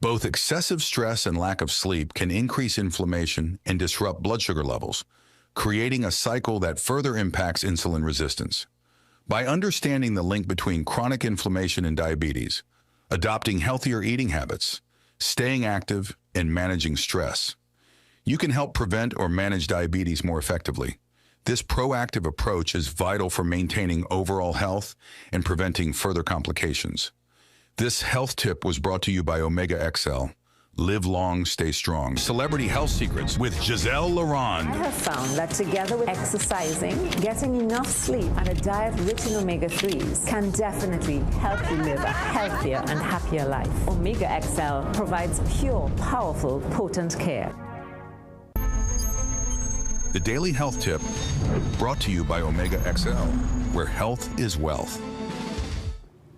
Both excessive stress and lack of sleep can increase inflammation and disrupt blood sugar levels, creating a cycle that further impacts insulin resistance. By understanding the link between chronic inflammation and diabetes, adopting healthier eating habits, staying active, and managing stress, you can help prevent or manage diabetes more effectively. This proactive approach is vital for maintaining overall health and preventing further complications. This health tip was brought to you by Omega XL. Live long, stay strong. Celebrity Health Secrets with Giselle Laurent. I have found that together with exercising, getting enough sleep, and a diet rich in omega-3s can definitely help you live a healthier and happier life. Omega XL provides pure, powerful, potent care. The Daily Health Tip, brought to you by Omega XL, where health is wealth.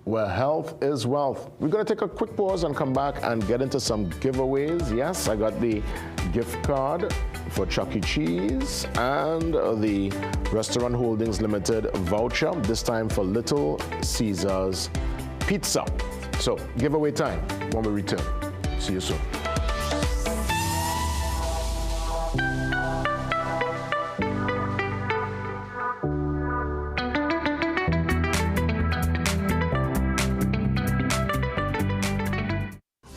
Where health is wealth. We're going to take a quick pause and come back and get into some giveaways. Yes, I got the gift card for Chuck E. Cheese and the Restaurant Holdings Limited voucher, this time for Little Caesars Pizza. So, giveaway time when we return. See you soon.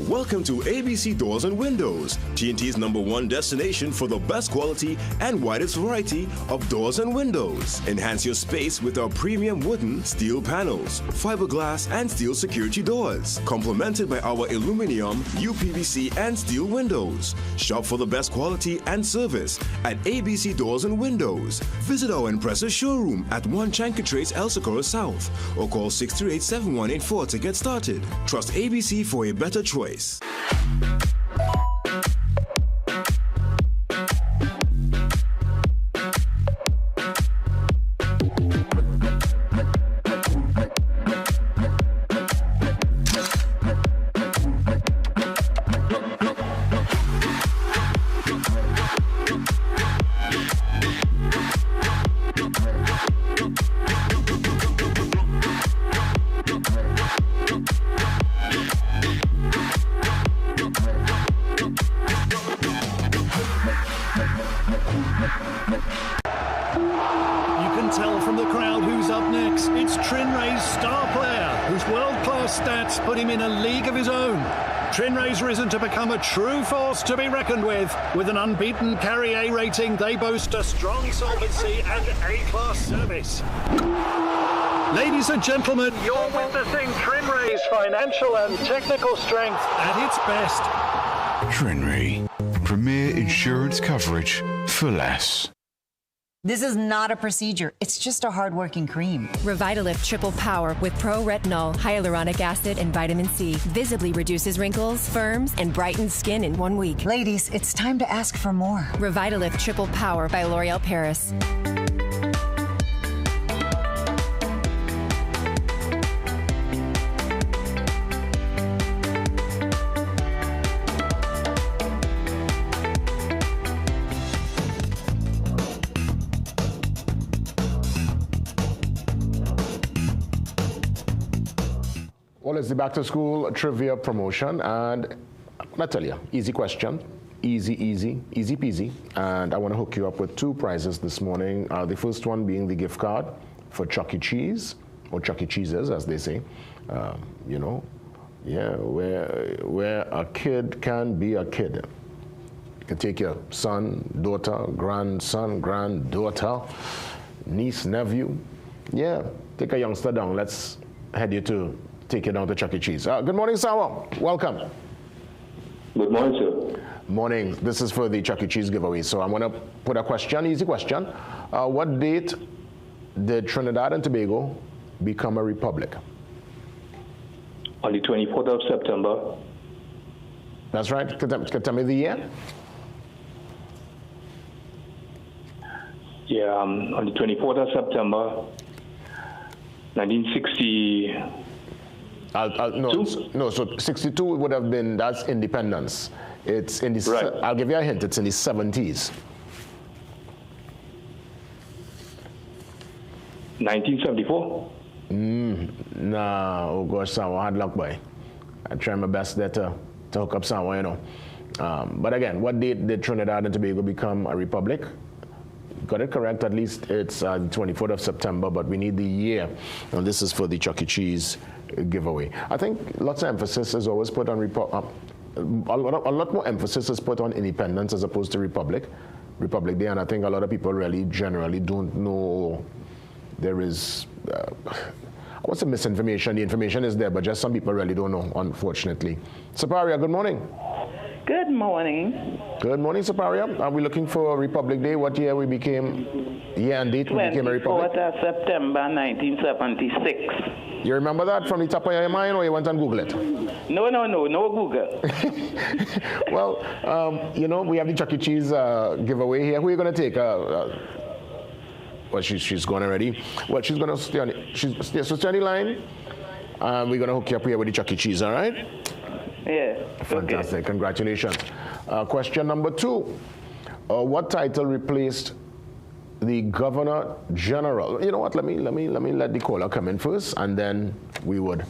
Welcome to ABC Doors and Windows, T&T's #1 destination for the best quality and widest variety of doors and windows. Enhance your space with our premium wooden, steel panels, fiberglass, and steel security doors, complemented by our aluminum, UPVC, and steel windows. Shop for the best quality and service at ABC Doors and Windows. Visit our impressive showroom at 1 Chancatrace, El Socorro South, or call 638-7184 to get started. Trust ABC for a better choice. Trinidad-Venezuela's risen to become a true force to be reckoned with. With an unbeaten Carry A rating, they boast a strong solvency and A-class service. Ladies and gentlemen, you're witnessing Trinidad's financial and technical strength at its best. Trinidad, premier insurance coverage for less. This is not a procedure. It's just a hard-working cream. Revitalift Triple Power with pro-retinol, hyaluronic acid, and vitamin C visibly reduces wrinkles, firms, and brightens skin in 1 week. Ladies, it's time to ask for more. Revitalift Triple Power by L'Oréal Paris. Well, it's the back to school trivia promotion, and I'm gonna tell you, easy question, easy peasy, and I want to hook you up with 2 prizes this morning. The first one being the gift card for Chuck E. Cheese, or Chuck E. Cheeses as they say, you know, yeah, where a kid can be a kid. You can take your son, daughter, grandson, granddaughter, niece, nephew, yeah, take a youngster down. Let's head you to take it down to Chuck E. Cheese. Good morning, Sawa. Welcome. Good morning, sir. Morning. This is for the Chuck E. Cheese giveaway. So I'm going to put a question, easy question. What date did Trinidad and Tobago become a republic? On the 24th of September. That's right. Can you tell me the year? Yeah, on the 24th of September, 1960. No, so 62 would have been, that's independence. It's in the, right. I'll give you a hint, it's in the 70s. 1974? Nah, oh gosh, Sawa, hard luck, boy. I try my best there to hook up Sawa, you know. But again, what date did Trinidad and Tobago become a republic? Got it correct, at least it's the 24th of September, but we need the year. And this is for the Chuck E. Cheese giveaway. I think lots of emphasis is always put on a lot more emphasis is put on independence as opposed to Republic Day, and I think a lot of people really generally don't know there is what's the misinformation? The information is there, but just some people really don't know, unfortunately. Saparia, good morning. Good morning. Good morning, Saparia. Are we looking for Republic Day? What year we became, year and date we became a republic? 24th of September 1976. You remember that from the top of your mind, or you went and Google it? No Google. Well, you know, we have the Chuck E. Cheese giveaway here. Who are you going to take? Well, she's gone already. Well, she's going to stay on the line. We're going to hook you up here with the Chuck E. Cheese, all right? Yeah. Fantastic. Okay. Congratulations. Question number 2. What title replaced the Governor General? You know what? Let me let the caller come in first, and then we would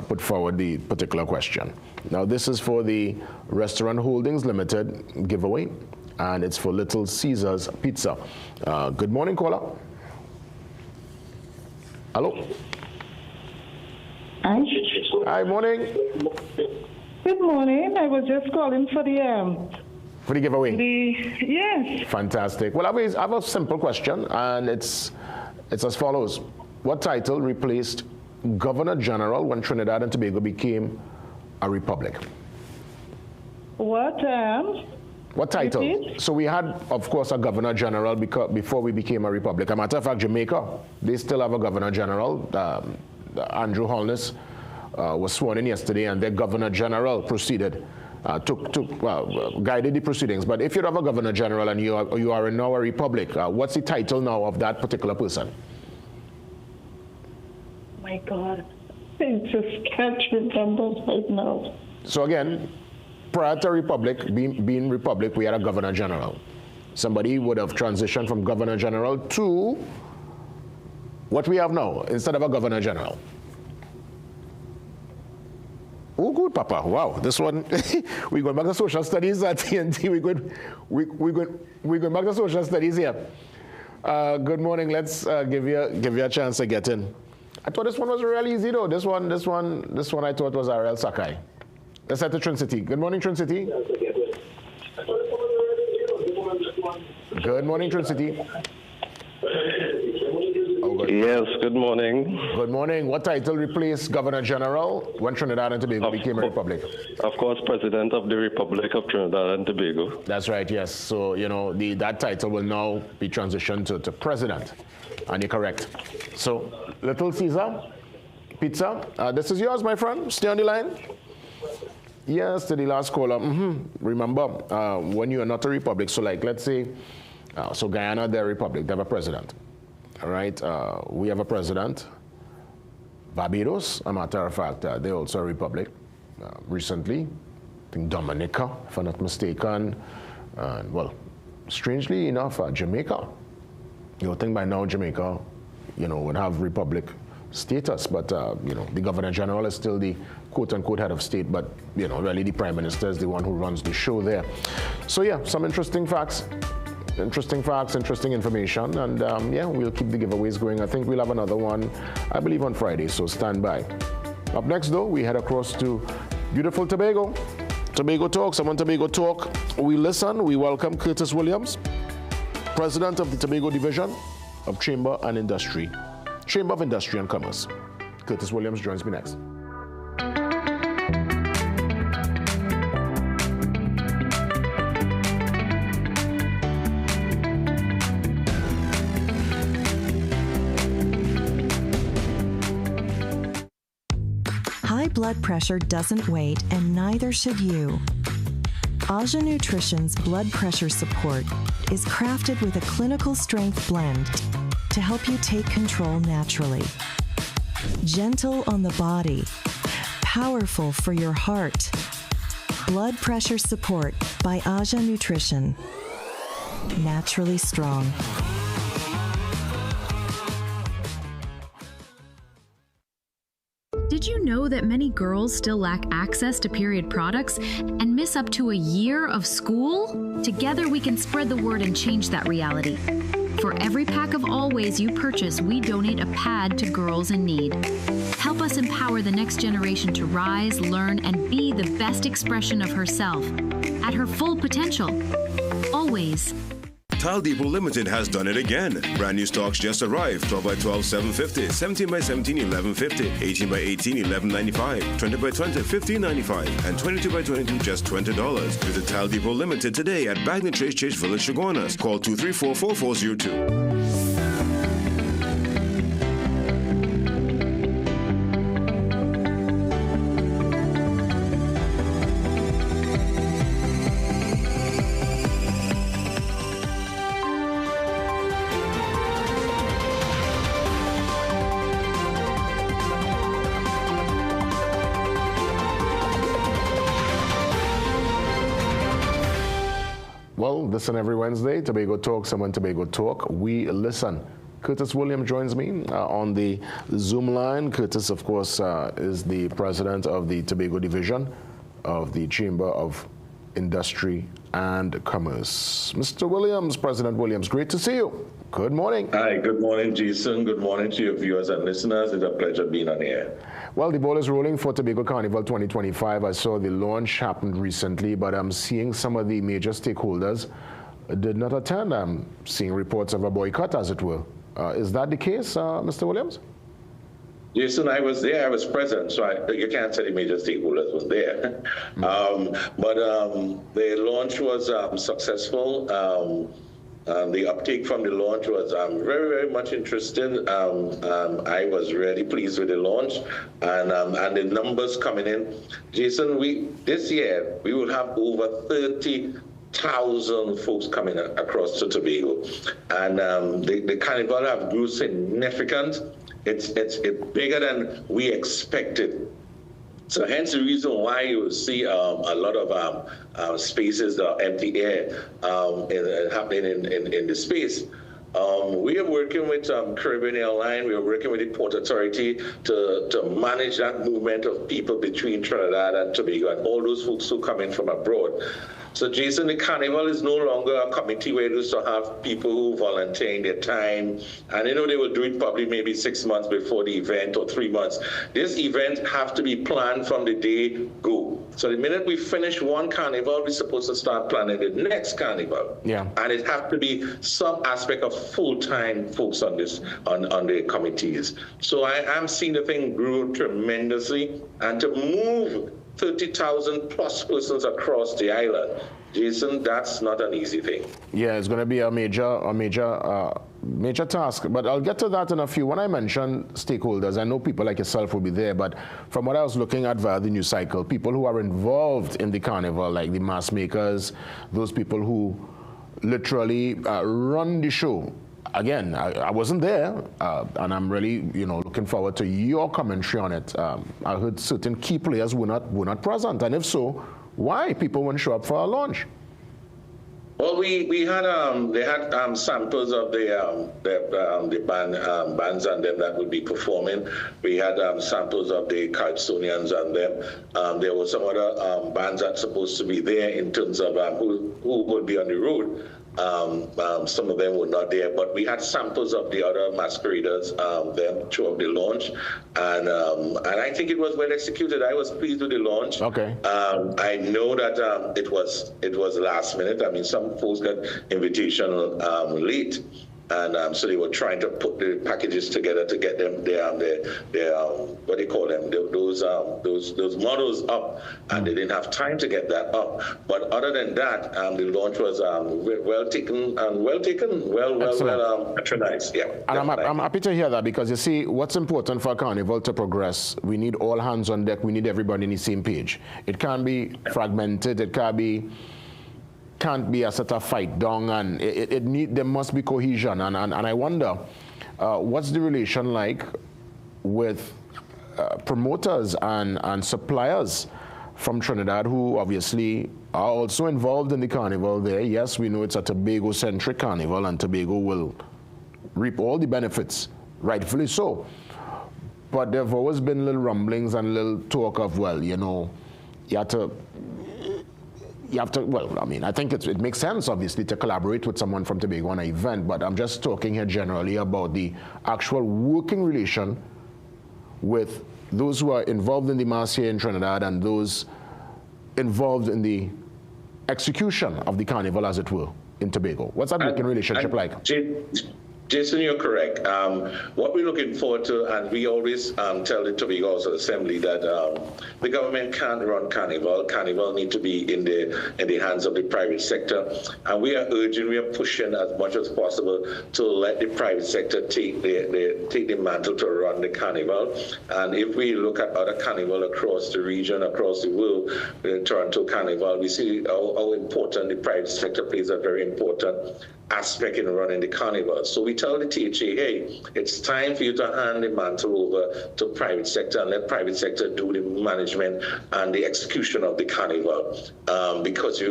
put forward the particular question. Now, this is for the Restaurant Holdings Limited giveaway, and it's for Little Caesars Pizza. Good morning, caller. Hello. Hi. Hi, morning. Good morning. I was just calling for the giveaway. Yes. Fantastic. Well, I have a simple question, and it's as follows: what title replaced Governor General when Trinidad and Tobago became a republic? What title? Repeat? So we had, of course, a Governor General before we became a republic. As a matter of fact, Jamaica, they still have a Governor General. Andrew Holness was sworn in yesterday, and their Governor General proceeded, guided the proceedings. But if you have a Governor General and you are now a republic, what's the title now of that particular person? My God, I just can't remember right now. So again, prior to republic, being republic, we had a Governor General. Somebody would have transitioned from Governor General to what we have now, instead of a Governor General. Oh, good, Papa. Wow, this one, we're going back to social studies at TNT. We're going back to social studies here. Good morning. Let's give you a chance to get in. I thought this one was real easy, though. This one I thought was Ariel Sakai. Let's head to Trin City. Good morning, Trin City. Good morning, Trin City. Oh, Yes, good morning. Good morning. What title replaced Governor General when Trinidad and Tobago became a republic? Of course, President of the Republic of Trinidad and Tobago. That's right, yes. So, you know, that title will now be transitioned to President. And you're correct. So, Little Caesar, pizza, this is yours, my friend. Stay on the line. Yes, to the last caller. Remember, when you are not a republic, so like, let's say, so Guyana, they're a republic, they have a president. All right, we have a president. Barbados, a matter of fact, they're also a republic. Recently, I think Dominica, if I'm not mistaken. And well, strangely enough, Jamaica. You would think by now Jamaica, you know, would have republic status, but you know, the Governor General is still the quote-unquote head of state, but you know, really the Prime Minister is the one who runs the show there. So yeah, some interesting facts, interesting information, and yeah, we'll keep the giveaways going. I think we'll have another one, I believe, on Friday, so stand by. Up next, though, we head across to beautiful Tobago. Tobago Talk, someone Tobago Talk. We listen, we welcome Curtis Williams, President of the Tobago Division of Chamber of Industry and Commerce. Curtis Williams joins me next. High blood pressure doesn't wait, and neither should you. Aja Nutrition's blood pressure support is crafted with a clinical strength blend to help you take control naturally. Gentle on the body, powerful for your heart. Blood pressure support by Aja Nutrition. Naturally strong. Did you know that many girls still lack access to period products and miss up to a year of school? Together we can spread the word and change that reality. For every pack of Always you purchase, we donate a pad to girls in need. Help us empower the next generation to rise, learn, and be the best expression of herself at her full potential. Always. Tile Depot Limited has done it again. Brand new stocks just arrived. 12 by 12, $7.50. 17 by 17, $11.50. 18 by 18, $11.95. 20 by 20, $15.95. And 22 by 22, just $20. Visit Tile Depot Limited today at Bagney Trace Church Village, Chaguanas. Call 234-4402. Well, this and every Wednesday, Tobago Talk, someone Tobago Talk. We listen. Curtis Williams joins me on the Zoom line. Curtis, of course, is the president of the Tobago Division of the Chamber of Industry and Commerce. Mr. Williams, President Williams, great to see you. Good morning. Hi, good morning, Jason. Good morning to your viewers and listeners. It's a pleasure being on air. Well, the ball is rolling for Tobago Carnival 2025. I saw the launch happened recently, but I'm seeing some of the major stakeholders did not attend. I'm seeing reports of a boycott, as it were. Is that the case, Mr. Williams? Jason, I was there. I was present, so you can't say the major stakeholders was there. But the launch was successful. The uptake from the launch was very, very much interesting. I was really pleased with the launch and the numbers coming in. Jason, this year we will have over 30,000 folks coming across to Tobago, and the carnival have grew significant. It's bigger than we expected. So hence the reason why you will see a lot of spaces, empty air happening in the space. We are working with Caribbean Airlines. We are working with the Port Authority to manage that movement of people between Trinidad and Tobago and all those folks who come in from abroad. So, Jason, the carnival is no longer a committee where you used to have people who volunteer their time. And, you know, they will do it probably maybe 6 months before the event or 3 months. This event have to be planned from the day go. So the minute we finish one carnival, we're supposed to start planning the next carnival. Yeah. And it has to be some aspect of full-time folks on this, on the committees. So I am seeing the thing grow tremendously, and to move 30,000 plus persons across the island, Jason, that's not an easy thing. Yeah, it's going to be a major task, but I'll get to that in a few. When I mention stakeholders, I know people like yourself will be there, but from what I was looking at via the news cycle, people who are involved in the carnival, like the mask makers, those people who literally run the show. Again, I wasn't there, and I'm really, looking forward to your commentary on it. I heard certain key players were not present, and if so, why people wouldn't show up for our launch? Well, we had they had samples of the bands and them that would be performing. We had samples of the Calypsonians and them. There were some other bands that's supposed to be there in terms of who would be on the road. Some of them were not there, but we had samples of the other masqueraders them throughout the launch, and I think it was well executed. I was pleased with the launch. Okay. I know that it was last minute. I mean, some folks got invitation late. And so they were trying to put the packages together to get them their what do you call them, those models up, and they didn't have time to get that up. But other than that, the launch was well taken, patronized. Yeah. And I'm happy to hear that, because you see, what's important for a carnival to progress, we need all hands on deck. We need everybody on the same page. It can't be fragmented. It can't be a sort of fight down, and there must be cohesion, and I wonder what's the relation like with promoters and suppliers from Trinidad who obviously are also involved in the carnival there. Yes, we know it's a Tobago-centric carnival, and Tobago will reap all the benefits, rightfully so, but there have always been little rumblings and little talk of, well, you have to, well, I mean, I think it makes sense, obviously, to collaborate with someone from Tobago on an event, but I'm just talking here generally about the actual working relation with those who are involved in the mass here in Trinidad and those involved in the execution of the carnival, as it were, in Tobago. What's that working relationship like? Jason, you're correct. What we're looking forward to, and we always tell the Tobago House of Assembly that the government can't run carnival. Carnival need to be in the hands of the private sector, and we are pushing as much as possible to let the private sector take the mantle to run the carnival. And if we look at other carnival across the region, across the world, the Toronto Carnival, we see how important the private sector plays a very important aspect in running the carnival. So we tell the THA, hey, it's time for you to hand the mantle over to private sector and let private sector do the management and the execution of the carnival. Because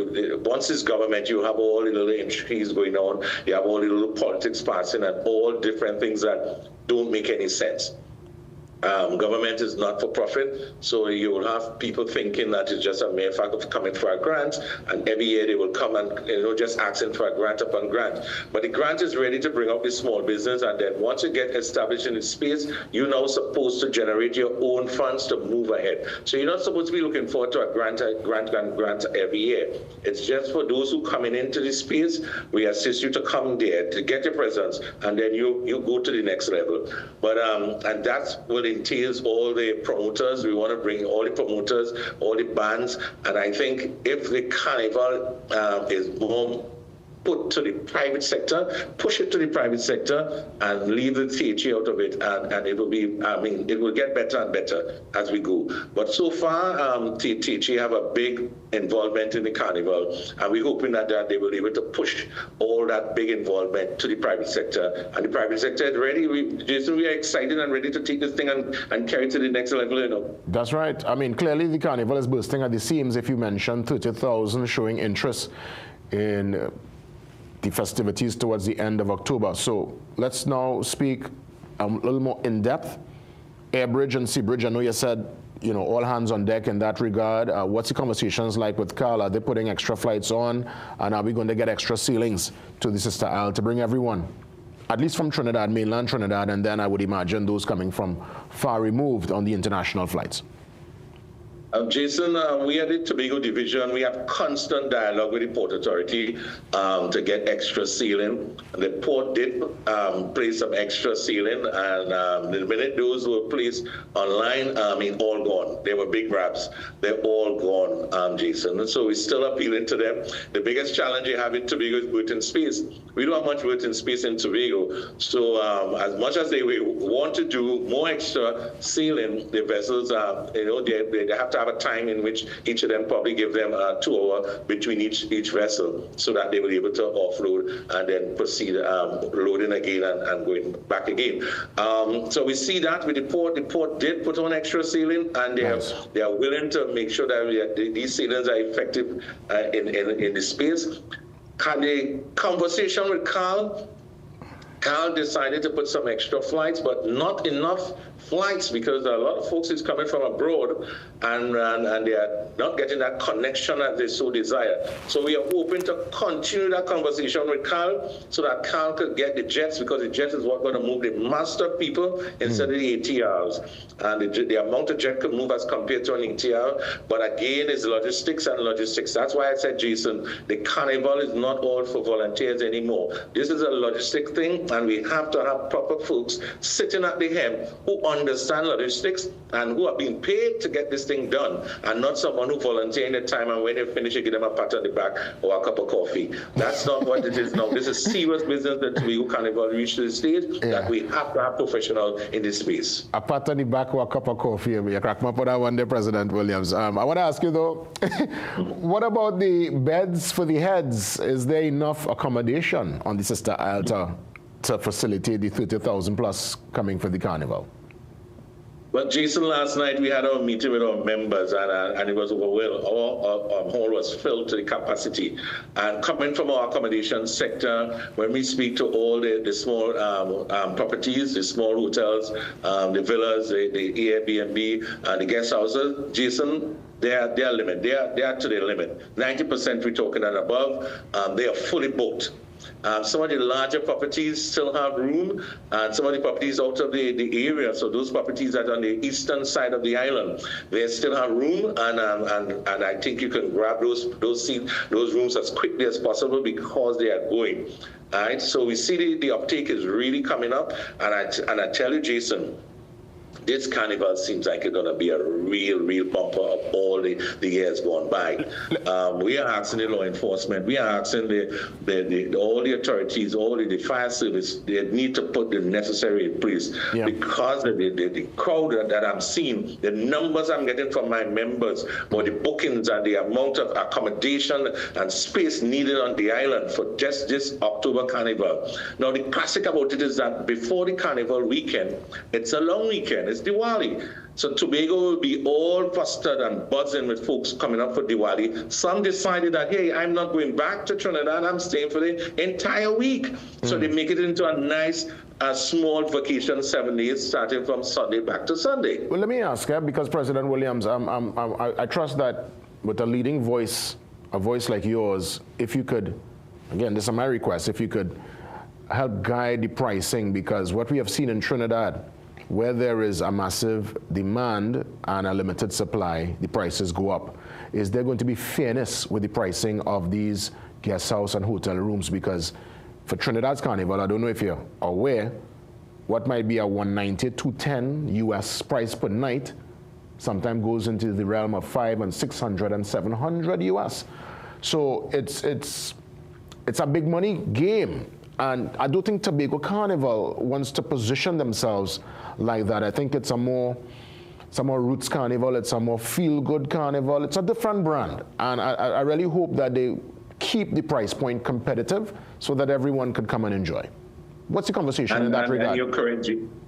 once it's government, you have all the little intrigues going on, you have all the little politics passing and all different things that don't make any sense. Government is not for profit, so you will have people thinking that it's just a mere fact of coming for a grant, and every year they will come and just asking for a grant upon grant. But the grant is ready to bring up the small business, and then once you get established in the space, you're now supposed to generate your own funds to move ahead. So you're not supposed to be looking forward to a grant every year. It's just for those who coming into the space. We assist you to come there to get your presence, and then you go to the next level. But and that's what entails all the promoters. We want to bring all the promoters, all the bands, and I think if the carnival is more put to the private sector, push it to the private sector, and leave the THA out of it, and it will be, I mean, it will get better and better as we go. But so far, THA have a big involvement in the carnival, and we're hoping that they will be able to push all that big involvement to the private sector, and the private sector is ready. Jason, we are excited and ready to take this thing and carry it to the next level, That's right. I mean, clearly the carnival is bursting at the seams. If you mentioned 30,000 showing interest in the festivities towards the end of October. So let's now speak a little more in depth. Airbridge and Seabridge, I know you said, all hands on deck in that regard. What's the conversations like with Carl? Are they putting extra flights on? And are we going to get extra ceilings to the Sister Isle to bring everyone, at least from Trinidad, mainland Trinidad, and then I would imagine those coming from far removed on the international flights? Jason, we at the Tobago Division, we have constant dialogue with the Port Authority to get extra sealing. The port did place some extra sealing, and the minute those were placed online, all gone. They were big grabs. They're all gone, Jason. And so we're still appealing to them. The biggest challenge you have in Tobago is waiting space. We don't have much waiting space in Tobago. So as much as they want to do more extra sealing, the vessels, they have to have a time in which each of them probably give them 2 hours between each vessel so that they will be able to offload and then proceed loading again and going back again. So we see that with the port. The port did put on extra sealing, and they are willing to make sure that these sealings are effective in the space. Had a conversation with Carl. Carl decided to put some extra flights, but not enough flights because a lot of folks is coming from abroad and they are not getting that connection that they so desire. So we are hoping to continue that conversation with Carl so that Carl could get the jets, because the jets is what's going to move the master people instead of the ATRs. And the amount of jet could move as compared to an ATR. But again, it's logistics and logistics. That's why I said, Jason, the carnival is not all for volunteers anymore. This is a logistic thing, and we have to have proper folks sitting at the helm who understand logistics and who are being paid to get this thing done, and not someone who volunteer in the time and when they finish, you give them a pat on the back or a cup of coffee. That's not what it is now. This is serious business that Tobago Carnival reached to the stage that we have to have professionals in this space. A pat on the back or a cup of coffee. You crack me up on that one there, President Williams. I want to ask you though, what about the beds for the heads? Is there enough accommodation on the Sister Isle to facilitate the 30,000 plus coming for the carnival? Well, Jason, last night we had our meeting with our members, and it was overwhelmed. Our hall was filled to the capacity. And coming from our accommodation sector, when we speak to all the small properties, the small hotels, the villas, the Airbnb, the guest houses, Jason, they are limit. They are to their limit. 90% we're talking and above. They are fully booked. Some of the larger properties still have room, and some of the properties out of the area, so those properties that are on the eastern side of the island, they still have room, and I think you can grab those rooms as quickly as possible because they are going. All right, so we see the uptake is really coming up, and I tell you, Jason, this carnival seems like it's going to be a real bumper of all the years gone by. We are asking the law enforcement, we are asking all the authorities, all the fire service, they need to put the necessary in place because the crowd that I'm seeing, the numbers I'm getting from my members, or the bookings and the amount of accommodation and space needed on the island for just this October carnival. Now, the classic about it is that before the carnival weekend, it's a long weekend. It's Diwali. So Tobago will be all flustered and buzzing with folks coming up for Diwali. Some decided that, hey, I'm not going back to Trinidad, I'm staying for the entire week. So they make it into a nice, small vacation, 7 days, starting from Sunday back to Sunday. Well, let me ask, because President Williams, I trust that with a leading voice, a voice like yours, if you could, again, this is my request, if you could help guide the pricing, because what we have seen in Trinidad, where there is a massive demand and a limited supply, the prices go up. Is there going to be fairness with the pricing of these guest house and hotel rooms? Because for Trinidad's Carnival, I don't know if you're aware, what might be a $190 to $210 US price per night sometimes goes into the realm of $500 and $600 and $700 US. So it's a big money game. And I do think Tobago Carnival wants to position themselves like that. I think it's a more roots carnival, it's a more feel-good carnival, it's a different brand. And I really hope that they keep the price point competitive so that everyone can come and enjoy. What's the conversation in that regard?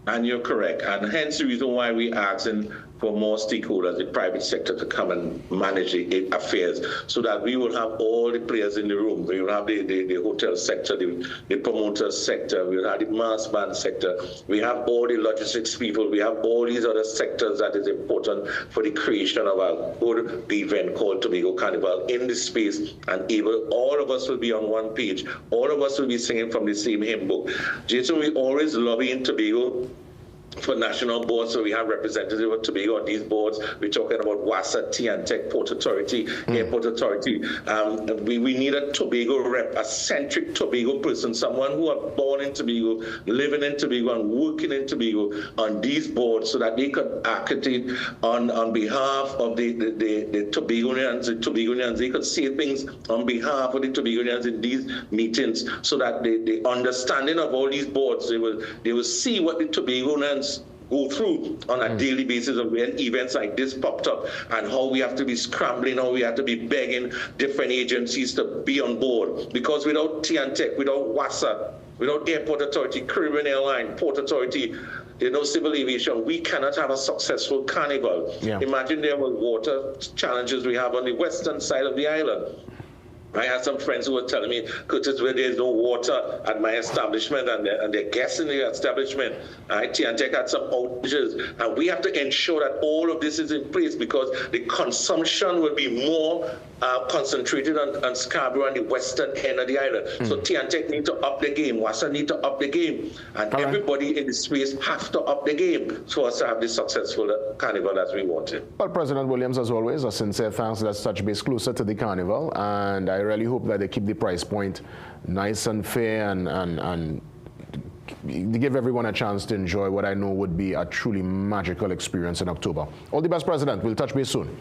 And you're correct. And hence the reason why we're asking for more stakeholders, the private sector, to come and manage the affairs so that we will have all the players in the room. We will have the hotel sector, the promoter sector, we will have the mass band sector, we have all the logistics people, we have all these other sectors that is important for the creation of a good event called Tobago Carnival in this space, and all of us will be on one page. All of us will be singing from the same hymn book. Jason, we always lobby in Tobago for national boards. So we have representatives of Tobago on these boards. We're talking about WASA, TNTEC, Port Authority, Airport Authority. We need a Tobago rep, a centric Tobago person, someone who are born in Tobago, living in Tobago, and working in Tobago on these boards, so that they could advocate on behalf of the Tobagonians. They could say things on behalf of the Tobagonians in these meetings, so that the understanding of all these boards, they will see what the Tobagonians go through on a daily basis of when events like this popped up, and how we have to be scrambling, how we have to be begging different agencies to be on board. Because without TNTEC, without WASA, without Airport Authority, Caribbean Airline, Port Authority, civil aviation, we cannot have a successful carnival. Imagine there were water challenges we have on the western side of the island. I had some friends who were telling me, Curtis, where there's no water at my establishment, and they're guests in the establishment. TNTEC had some outages, and we have to ensure that all of this is in place, because the consumption will be more concentrated on Scarborough and the western end of the island. So TNTEC need to up the game, WASA need to up the game, and everybody in the space have to up the game for us to have this successful carnival as we want it. Well, President Williams, as always, a sincere thanks. Let's touch base closer to the carnival, and I really hope that they keep the price point nice and fair, and give everyone a chance to enjoy what I know would be a truly magical experience in October. All the best, President. We'll touch base soon.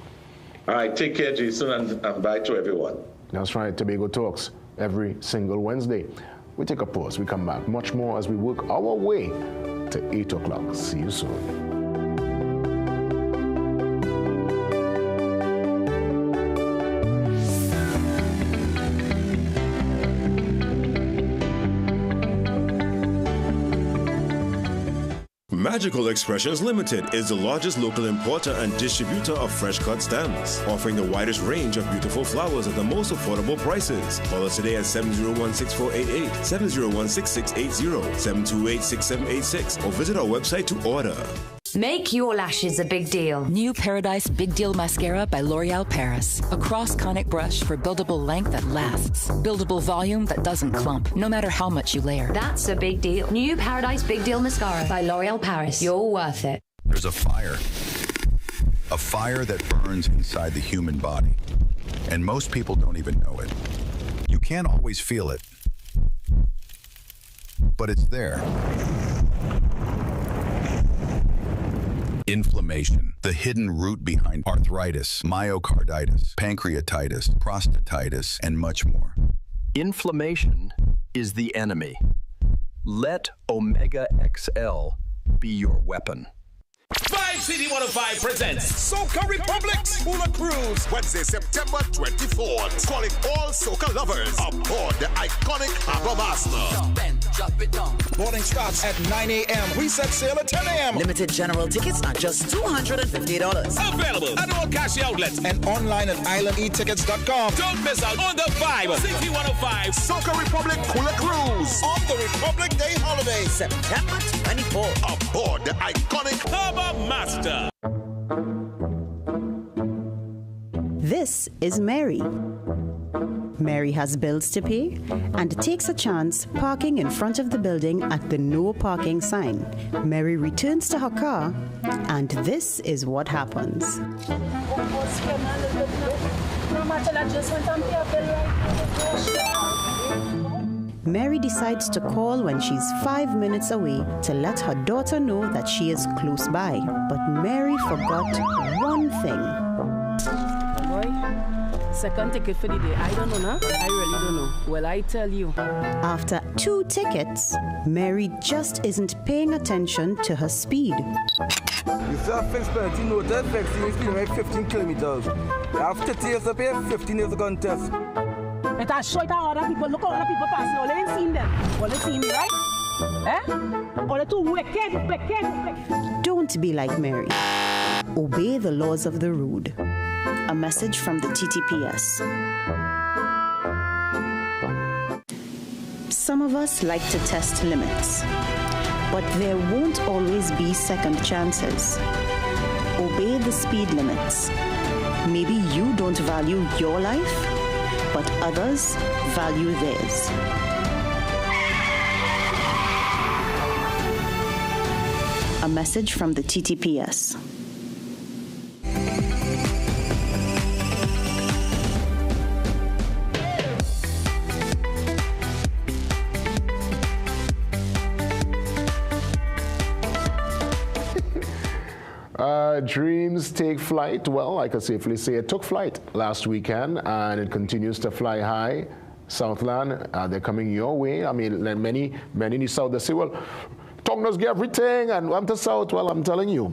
All right, take care, Jason, and bye to everyone. That's right, Tobago Talks every single Wednesday. We take a pause. We come back. Much more as we work our way to 8 o'clock. See you soon. Magical Expressions Limited is the largest local importer and distributor of fresh cut stems, offering the widest range of beautiful flowers at the most affordable prices. Call us today at 701-6488, 701-6680, 728-6786, or visit our website to order. Make your lashes a big deal. New Paradise Big Deal Mascara by L'Oreal Paris. A cross-conic brush for buildable length that lasts. Buildable volume that doesn't clump, no matter how much you layer. That's a big deal. New Paradise Big Deal Mascara by L'Oreal Paris. You're worth it. There's a fire. A fire that burns inside the human body. And most people don't even know it. You can't always feel it. But it's there. Inflammation, the hidden root behind arthritis, myocarditis, pancreatitis, prostatitis, and much more. Inflammation is the enemy. Let Omega XL be your weapon. Vibe City 105 presents Soca Republic's Hula Cruise, Wednesday, September 24th. Calling all soca lovers aboard the iconic Harbor Master. Drop it down. Boarding starts at 9 a.m. We set sail at 10 a.m. Limited general tickets are just $250. Available at all cash outlets and online at islandetickets.com. Don't miss out on the Vibe City 105 Soca Republic Hula Cruise on the Republic Day holiday, September 24th. Aboard the iconic Harbor Master. This is Mary. Mary has bills to pay and takes a chance parking in front of the building at the no parking sign. Mary returns to her car, and this is what happens. Mary decides to call when she's 5 minutes away to let her daughter know that she is close by. But Mary forgot one thing. Boy, second ticket for the day. I don't know, no? I really don't know. Well, I tell you. After 2 tickets, Mary just isn't paying attention to her speed. You still have fixed penalty noted, fixing speed like 15 kilometers. You have 30 years to pay, 15 years to contest. It has showed other people. Look at other people passing. All they ain't seen them. All they seen me, right? Eh? All they too wicked. Don't be like Mary. Obey the laws of the road. A message from the TTPS. Some of us like to test limits, but there won't always be second chances. Obey the speed limits. Maybe you don't value your life, but others value theirs. A A message from the TTPS. Dreams take flight. Well, I can safely say it took flight last weekend, and it continues to fly high. Southland, they're coming your way. I mean, many in the South, they say, well, Tongue does get everything, and I'm to South. Well, I'm telling you,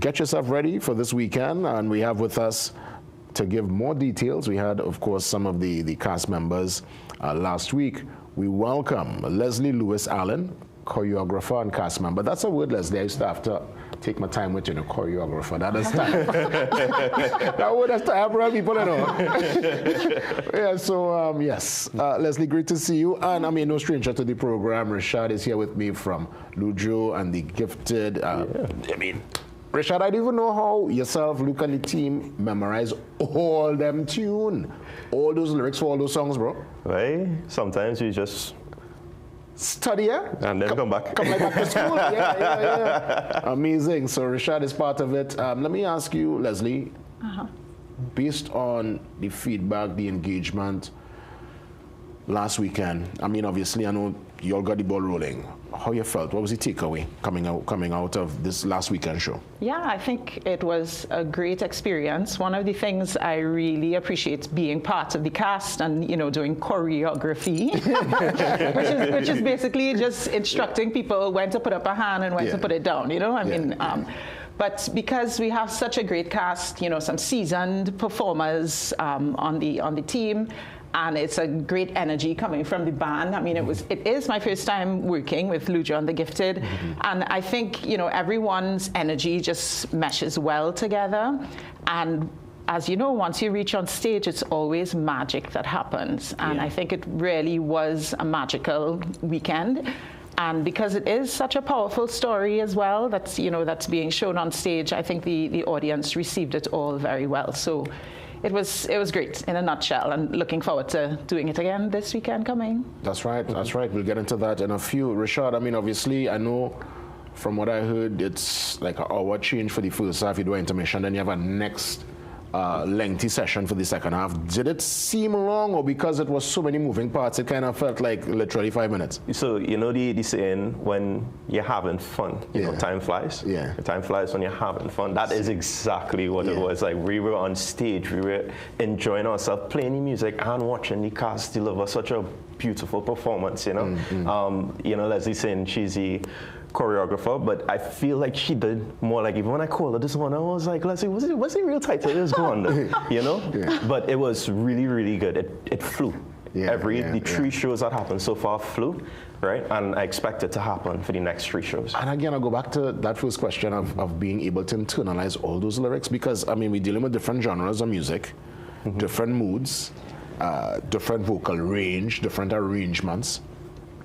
get yourself ready for this weekend, and we have with us to give more details. We had, of course, some of the cast members last week. We welcome Leslie Lewis Allen, choreographer and cast member. That's a word, Leslie. I used to have to take my time with, choreographer. That is time. That word has to have people, Yeah, so, yes. Leslie, great to see you. And, I mean, no stranger to the program. Rashad is here with me from Lujo and the Gifted. I mean, Rashad, I don't even know how yourself, Luke, and the team memorize all them tune. All those lyrics for all those songs, bro. Right? Sometimes you just study, yeah? And then come back. Come back to school. Yeah. Amazing. So Rashad is part of it. Let me ask you, Leslie, based on the feedback, the engagement last weekend, I mean, obviously, I know you all got the ball rolling. How you felt? What was the takeaway coming out of this last weekend show? Yeah, I think it was a great experience. One of the things I really appreciate being part of the cast and, doing choreography, which is basically just instructing people when to put up a hand and when to put it down, but because we have such a great cast, some seasoned performers on the team, and it's a great energy coming from the band. I mean, it is my first time working with Lujo and the Gifted, and I think, everyone's energy just meshes well together. And as you know, once you reach on stage, it's always magic that happens. And I think it really was a magical weekend. And because it is such a powerful story as well, that's being shown on stage, I think the audience received it all very well. So it was great in a nutshell, and looking forward to doing it again this weekend coming. That's right. We'll get into that in a few. Rashad, I mean, obviously, I know from what I heard, it's like an hour change for the first half. You do intermission, then you have a next lengthy session for the second half. Did it seem long, or because it was so many moving parts, it kind of felt like literally 5 minutes? So, the saying, when you're having fun, time flies. Yeah. Time flies when you're having fun. That is exactly what it was. Like, we were on stage, we were enjoying ourselves, playing the music and watching the cast deliver such a beautiful performance, Leslie saying she's the choreographer, but I feel like she did more. Like, even when I called her this morning, I was like, Leslie, what's the real title? It was going on, But it was really, really good. It flew. The 3 shows that happened so far flew, right? And I expect it to happen for the next 3 shows. And again, I'll go back to that first question of being able to internalize all those lyrics, because, I mean, we're dealing with different genres of music, different moods, different vocal range, different arrangements.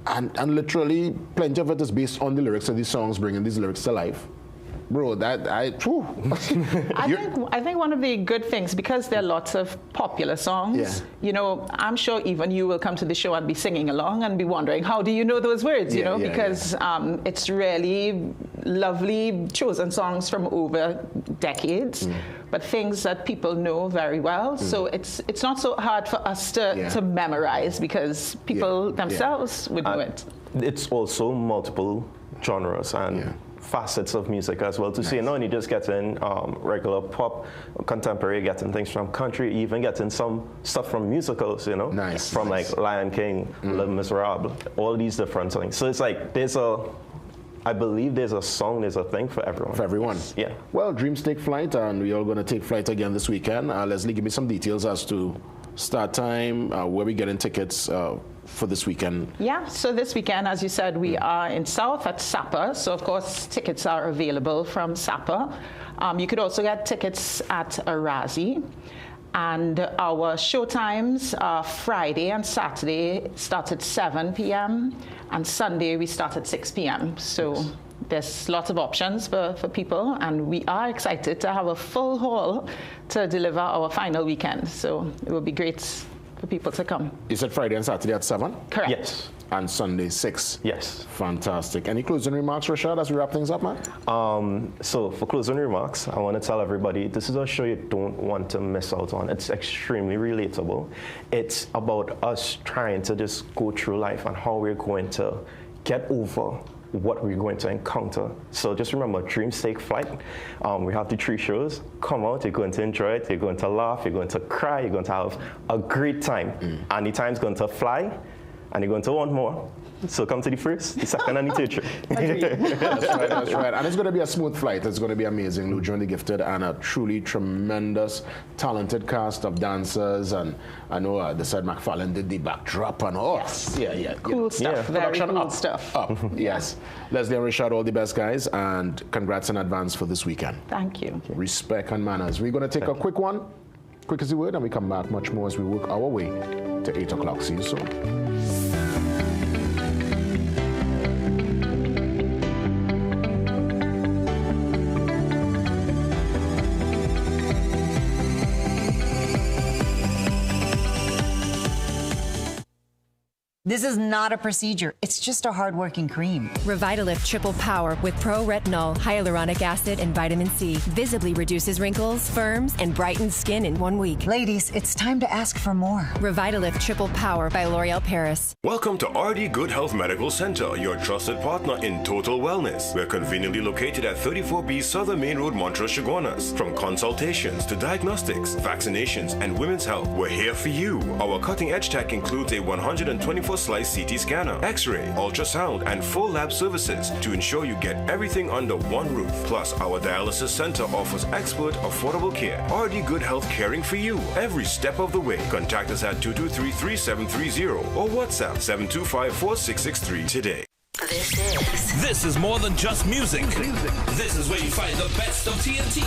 And literally, plenty of it is based on the lyrics of these songs, bringing these lyrics to life. Bro, I think one of the good things, because there are lots of popular songs, I'm sure even you will come to the show and be singing along and be wondering, how do you know those words, because it's really lovely chosen songs from over decades, but things that people know very well. So it's not so hard for us to memorize, because people themselves would know it. It's also multiple genres and facets of music as well. To see, not only just getting regular pop, contemporary, getting things from country, even getting some stuff from musicals, from like Lion King, Les Miserables, all these different things. So it's like I believe there's a song, there's a thing for everyone. For everyone. Yeah. Well, dreams take flight, and we're all going to take flight again this weekend. Leslie, give me some details as to start time, where we getting tickets for this weekend. Yeah, so this weekend, as you said, we are in South at Sapa. So, of course, tickets are available from Sapa. You could also get tickets at Arazi. And our show times are Friday and Saturday start at 7 p.m. and Sunday we start at 6 p.m. So there's lots of options for people, and we are excited to have a full hall to deliver our final weekend. So it will be great for people to come. You said Friday and Saturday at 7? Correct. Yes. And Sunday 6? Yes. Fantastic. Any closing remarks, Rashad, as we wrap things up, man? So for closing remarks, I want to tell everybody this is a show you don't want to miss out on. It's extremely relatable. It's about us trying to just go through life and how we're going to get over what we're going to encounter. So just remember, dreams take flight. We have the 3 shows. Come out, you're going to enjoy it, you're going to laugh, you're going to cry, you're going to have a great time. And the time's going to fly, and you're going to want more. So come to the first, the second, and the third show. That's right, that's right. And it's going to be a smooth flight. It's going to be amazing. Lou John the Gifted and a truly tremendous, talented cast of dancers. And I know they said McFarlane did the backdrop and all. Yes. Yeah. Cool stuff. Very cool stuff. Up. Yes. Leslie and Richard, all the best, guys. And congrats in advance for this weekend. Thank you. Respect and manners. We're going to take a quick one. Quick as the word, and we come back much more as we work our way to 8 o'clock. See you soon. This is not a procedure. It's just a hard-working cream. Revitalift Triple Power with pro-retinol, hyaluronic acid, and vitamin C visibly reduces wrinkles, firms, and brightens skin in 1 week. Ladies, it's time to ask for more. Revitalift Triple Power by L'Oreal Paris. Welcome to RD Good Health Medical Center, your trusted partner in total wellness. We're conveniently located at 34B Southern Main Road, Montrose, Chaguanas. From consultations to diagnostics, vaccinations, and women's health, we're here for you. Our cutting-edge tech includes a 124-slice CT scanner, X-ray, ultrasound, and full lab services to ensure you get everything under one roof. Plus, our dialysis center offers expert, affordable care. RD Good Health, caring for you every step of the way. Contact us at 223-3730 or WhatsApp 725-4663 today. This is more than just music. This is where you find the best of TNT.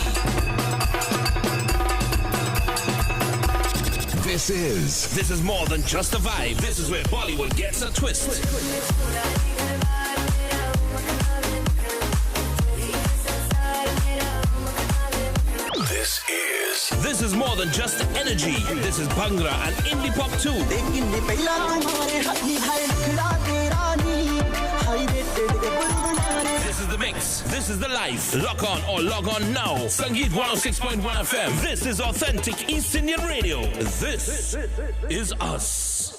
This is more than just a vibe. This is where Bollywood gets a twist. This is more than just energy. This is Bhangra and indie pop too. This is the mix. This is the life. Lock on or log on now. Sangeet 106.1 FM. This is authentic East Indian radio. This is us.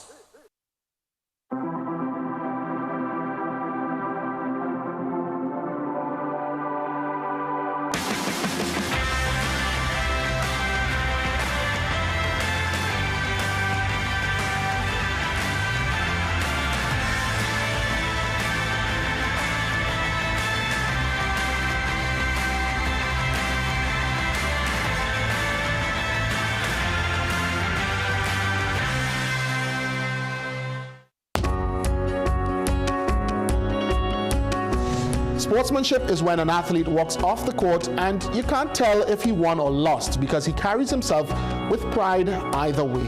Sportsmanship is when an athlete walks off the court and you can't tell if he won or lost because he carries himself with pride either way.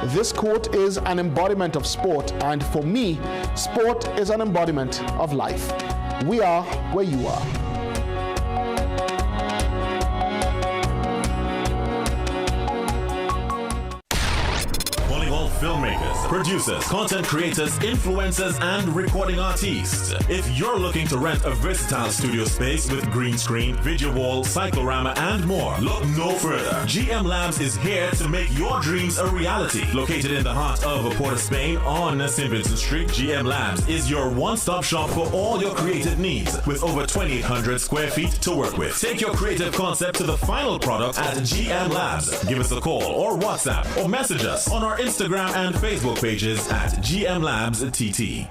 This quote is an embodiment of sport, and for me, sport is an embodiment of life. We are where you are. Filmmakers, producers, content creators, influencers, and recording artists. If you're looking to rent a versatile studio space with green screen, video wall, cyclorama, and more, look no further. GM Labs is here to make your dreams a reality. Located in the heart of Port of Spain on St. Vincent Street, GM Labs is your one-stop shop for all your creative needs with over 2,800 square feet to work with. Take your creative concept to the final product at GM Labs. Give us a call or WhatsApp or message us on our Instagram and Facebook pages at GM Labs TT.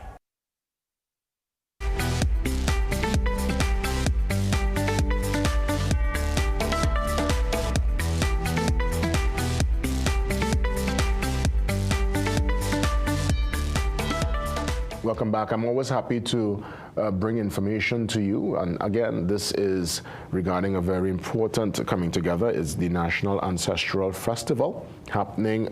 Welcome back. I'm always happy to bring information to you. And again, this is regarding a very important coming together. It's the National Ancestral Festival happening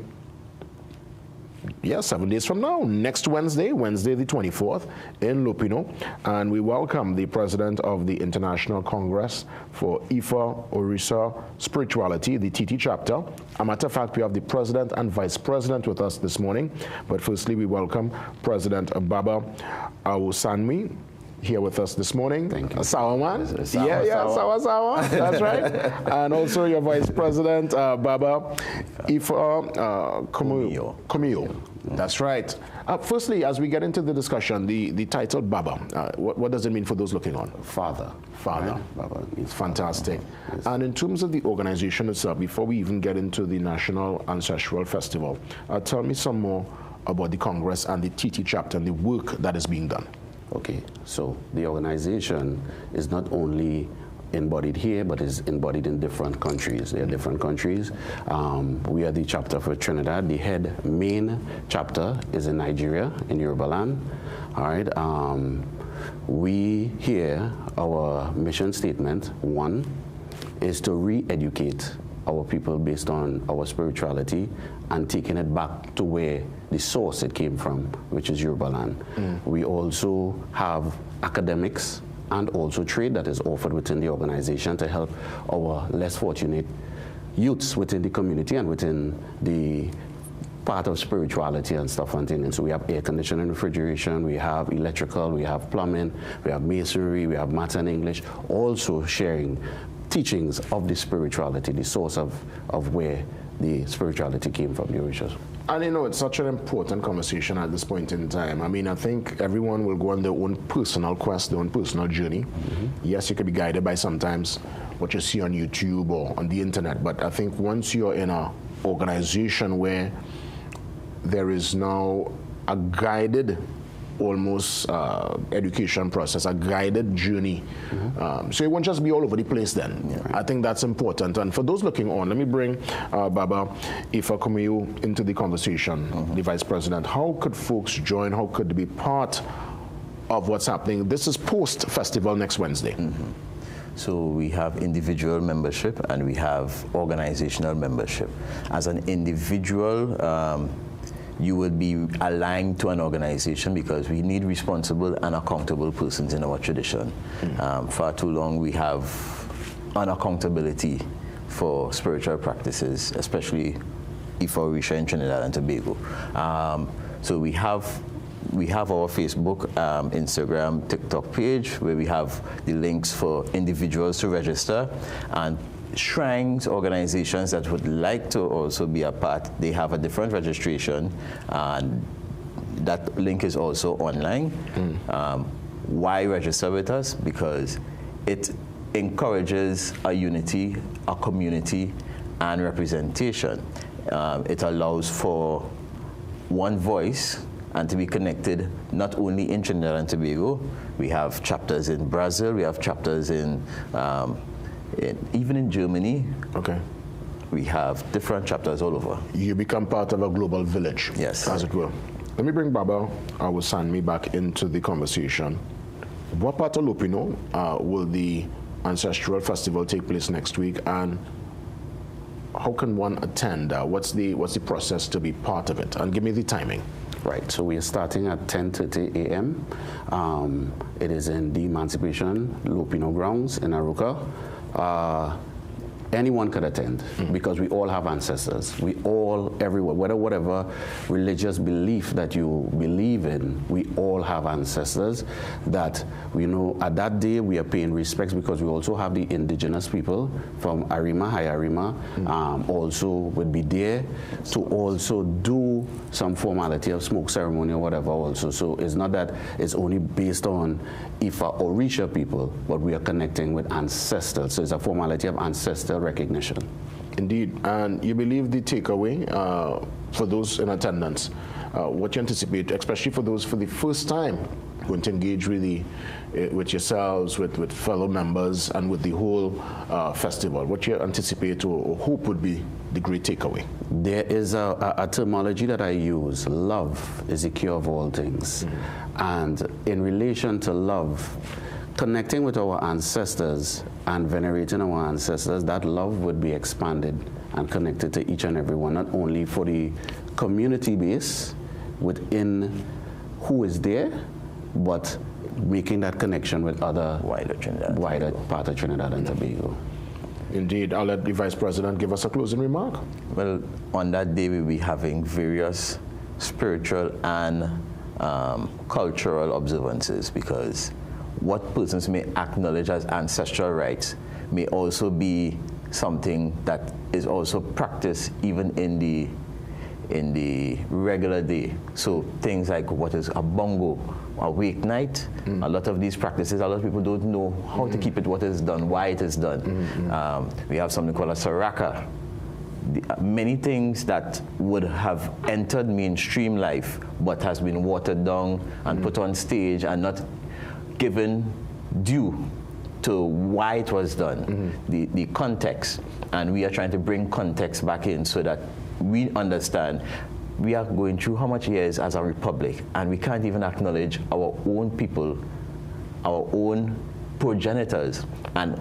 7 days from now, next Wednesday, Wednesday the 24th, in Lupino. And we welcome the president of the International Congress for Ifa Orisa Spirituality, the TT chapter. A matter of fact, we have the president and vice president with us this morning. But firstly, we welcome President Baba Awusanmi here with us this morning. Thank you. Sawa man. Sawa. That's right. And also your Vice President, Baba Ifa Komio. That's right. Firstly, as we get into the discussion, the title Baba, what does it mean for those looking on? Father. Right? Baba. It's fantastic. Yes. And in terms of the organization itself, before we even get into the National Ancestral Festival, tell me some more about the Congress and the TT chapter and the work that is being done. Okay, so the organization is not only embodied here, but is embodied in different countries. There are different countries. We are the chapter for Trinidad. The main chapter is in Nigeria, in Yorubaland. All right. We here, our mission statement, one, is to re-educate our people based on our spirituality and taking it back to where the source it came from, which is Yorubaland. We also have academics and also trade that is offered within the organization to help our less fortunate youths within the community and within the part of spirituality and stuff and things. And so we have air conditioning, refrigeration, we have electrical, we have plumbing, we have masonry, we have math and English, also sharing teachings of the spirituality, the source of where the spirituality came from, the origins. And you know, it's such an important conversation at this point in time. I mean, I think everyone will go on their own personal quest, their own personal journey. Yes, you can be guided by sometimes what you see on YouTube or on the internet, but I think once you're in an organization where there is now a guided almost education process, a guided journey. So it won't just be all over the place then. Yeah, right. I think that's important. And for those looking on, let me bring Baba Ifa Komio into the conversation, the Vice President. How could folks join? How could they be part of what's happening? This is post-festival next Wednesday. So we have individual membership and we have organizational membership. As an individual, you will be aligned to an organization because we need responsible and accountable persons in our tradition. Far too long we have unaccountability for spiritual practices, especially Ifa Orisha in Trinidad and Tobago. So we have our Facebook, Instagram, TikTok page where we have the links for individuals to register, and shrines, organizations that would like to also be a part, they have a different registration, and that link is also online. Why register with us? Because it encourages a unity, a community, and representation. It allows for one voice and to be connected not only in Trinidad and Tobago. We have chapters in Brazil, we have chapters in even in Germany. Okay. We have different chapters all over. You become part of a global village. Yes. As it were. Let me bring Baba Awusanmi back into the conversation. What part of Lupino will the Ancestral Festival take place next week, and how can one attend? What's the process to be part of it? And give me the timing. Right, so we are starting at 10:30 a.m. It is in the Emancipation Lupino grounds in Aruca. Anyone could attend because we all have ancestors. We all, everywhere, whatever religious belief that you believe in, we all have ancestors that we know at that day we are paying respects, because we also have the indigenous people from Arima, High Arima, also would be there to also do some formality of smoke ceremony or whatever also. So it's not that it's only based on Ifa Orisha people, but we are connecting with ancestors. So it's a formality of ancestral recognition. Indeed. And you believe the takeaway for those in attendance, what you anticipate, especially for those for the first time going to engage really with yourselves, with fellow members, and with the whole festival? What you anticipate or hope would be the great takeaway? There is a terminology that I use. Love is the cure of all things. And in relation to love, connecting with our ancestors and venerating our ancestors, that love would be expanded and connected to each and every one, not only for the community base, within who is there, but making that connection with other wider part of Trinidad and Tobago. Indeed. I'll let the Vice President give us a closing remark. Well, on that day we'll be having various spiritual and cultural observances, because what persons may acknowledge as ancestral rights may also be something that is also practiced even in the regular day. So things like what is a bongo, a wake night, a lot of these practices, a lot of people don't know how to keep it, what is done, why it is done. We have something called a saraka. Many things that would have entered mainstream life but has been watered down and put on stage and not given due to why it was done, the context. And we are trying to bring context back in so that we understand we are going through how much years as a republic, and we can't even acknowledge our own people, our own progenitors, and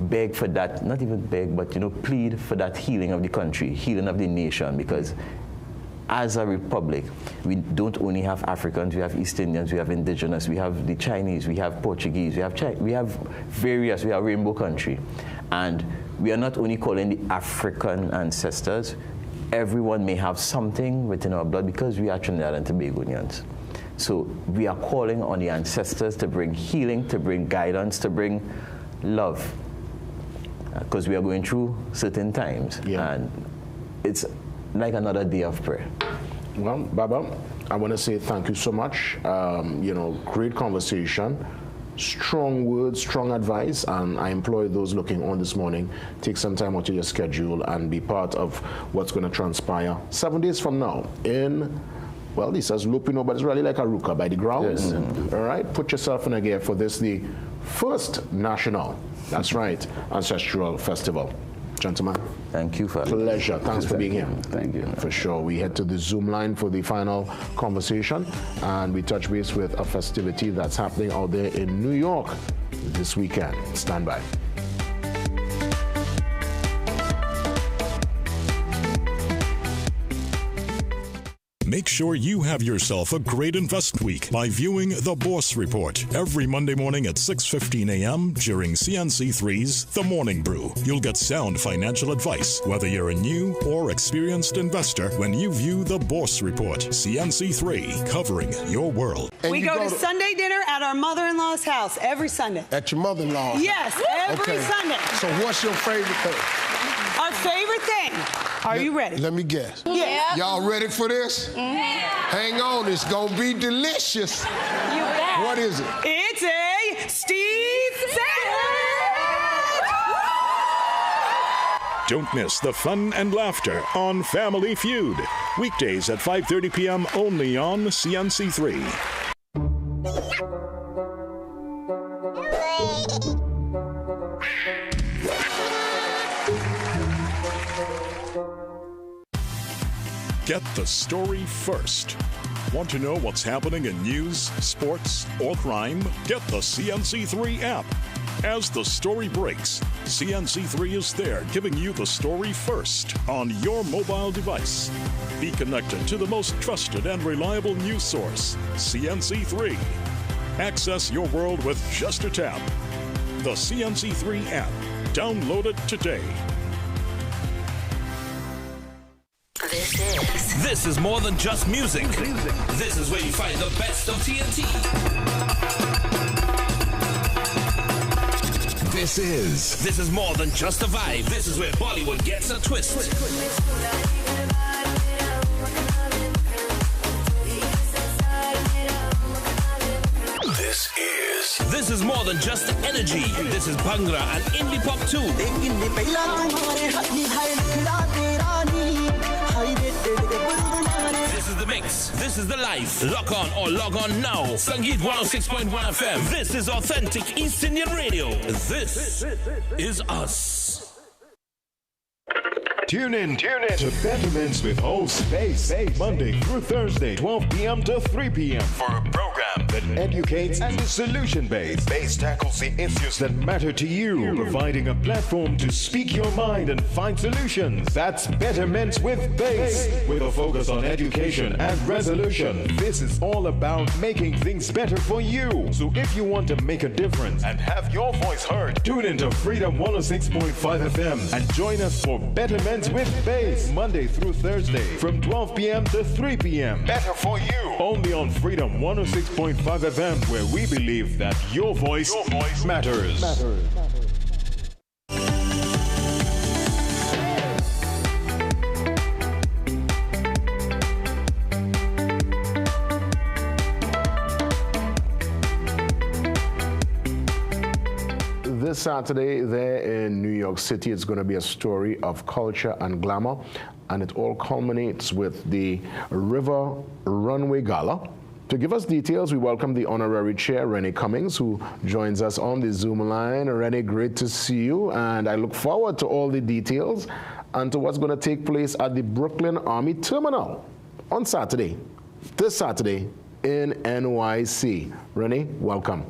beg for that, not even beg, but plead for that healing of the country, healing of the nation, because as a republic, we don't only have Africans, we have East Indians, we have indigenous, we have the Chinese, we have Portuguese, we have various, we are a rainbow country. And we are not only calling the African ancestors, everyone may have something within our blood because we are Trinidad and Tobagonians. So we are calling on the ancestors to bring healing, to bring guidance, to bring love. Because we are going through certain times. And it's like another day of prayer. Well, Baba, I want to say thank you so much. Great conversation, strong words, strong advice, and I implore those looking on this morning, take some time out of your schedule and be part of what's going to transpire 7 days from now in, well, this is Lupino, but it's really like a ruka by the grounds. All right, put yourself in a gear for this, the first national, that's right, Ancestral Festival. Gentlemen, thank you for pleasure. Thanks for being here. Thank you. For sure. We head to the Zoom line for the final conversation, and we touch base with a festivity that's happening out there in New York this weekend. Stand by. Make sure you have yourself a great invest week by viewing The Boss Report every Monday morning at 6:15 a.m. during CNC3's The Morning Brew. You'll get sound financial advice, whether you're a new or experienced investor, when you view The Boss Report. CNC3, covering your world. And we go to Sunday dinner at our mother-in-law's house every Sunday. At your mother-in-law's? Yes, every Sunday. So what's your favorite thing? Our favorite thing. Are you ready? Let me guess. Yeah. Y'all ready for this? Hang on, it's gonna be delicious. You bet. What is it? It's a Steve sandwich! Don't miss the fun and laughter on Family Feud. Weekdays at 5:30 p.m. only on CNC3. Get the story first. Want to know what's happening in news, sports, or crime? Get the CNC3 app. As the story breaks, CNC3 is there giving you the story first on your mobile device. Be connected to the most trusted and reliable news source, CNC3. Access your world with just a tap. The CNC3 app. Download it today. This is more than just music. This is where you find the best of TNT. This is more than just a vibe. This is where Bollywood gets a twist. This is more than just energy. This is Bhangra and indie pop too. This is the mix. This is the life. Lock on or log on now. Sangeet 106.1 FM. This is authentic East Indian radio. This is us. Tune in to Betterments with host Space, Monday through Thursday, 12 p.m. to 3 p.m. for a program that educates and is solution-based. Base tackles the issues that matter to you, providing a platform to speak your mind and find solutions. That's Betterments with Base, with a focus on education and resolution. This is all about making things better for you. So if you want to make a difference and have your voice heard, tune into Freedom 106.5 FM and join us for Betterments with Base, Monday through Thursday from 12 p.m. to 3 p.m. Better for you. Only on Freedom 106.5 FM, where we believe that your voice matters. This Saturday there in New York City, it's going to be a story of culture and glamour, and it all culminates with the Runway Gala. To give us details, we welcome the Honorary Chair, Renee Cummings, who joins us on the Zoom line. Renee, great to see you, and I look forward to all the details and to what's going to take place at the Brooklyn Army Terminal on Saturday, this Saturday in NYC. Renee, welcome.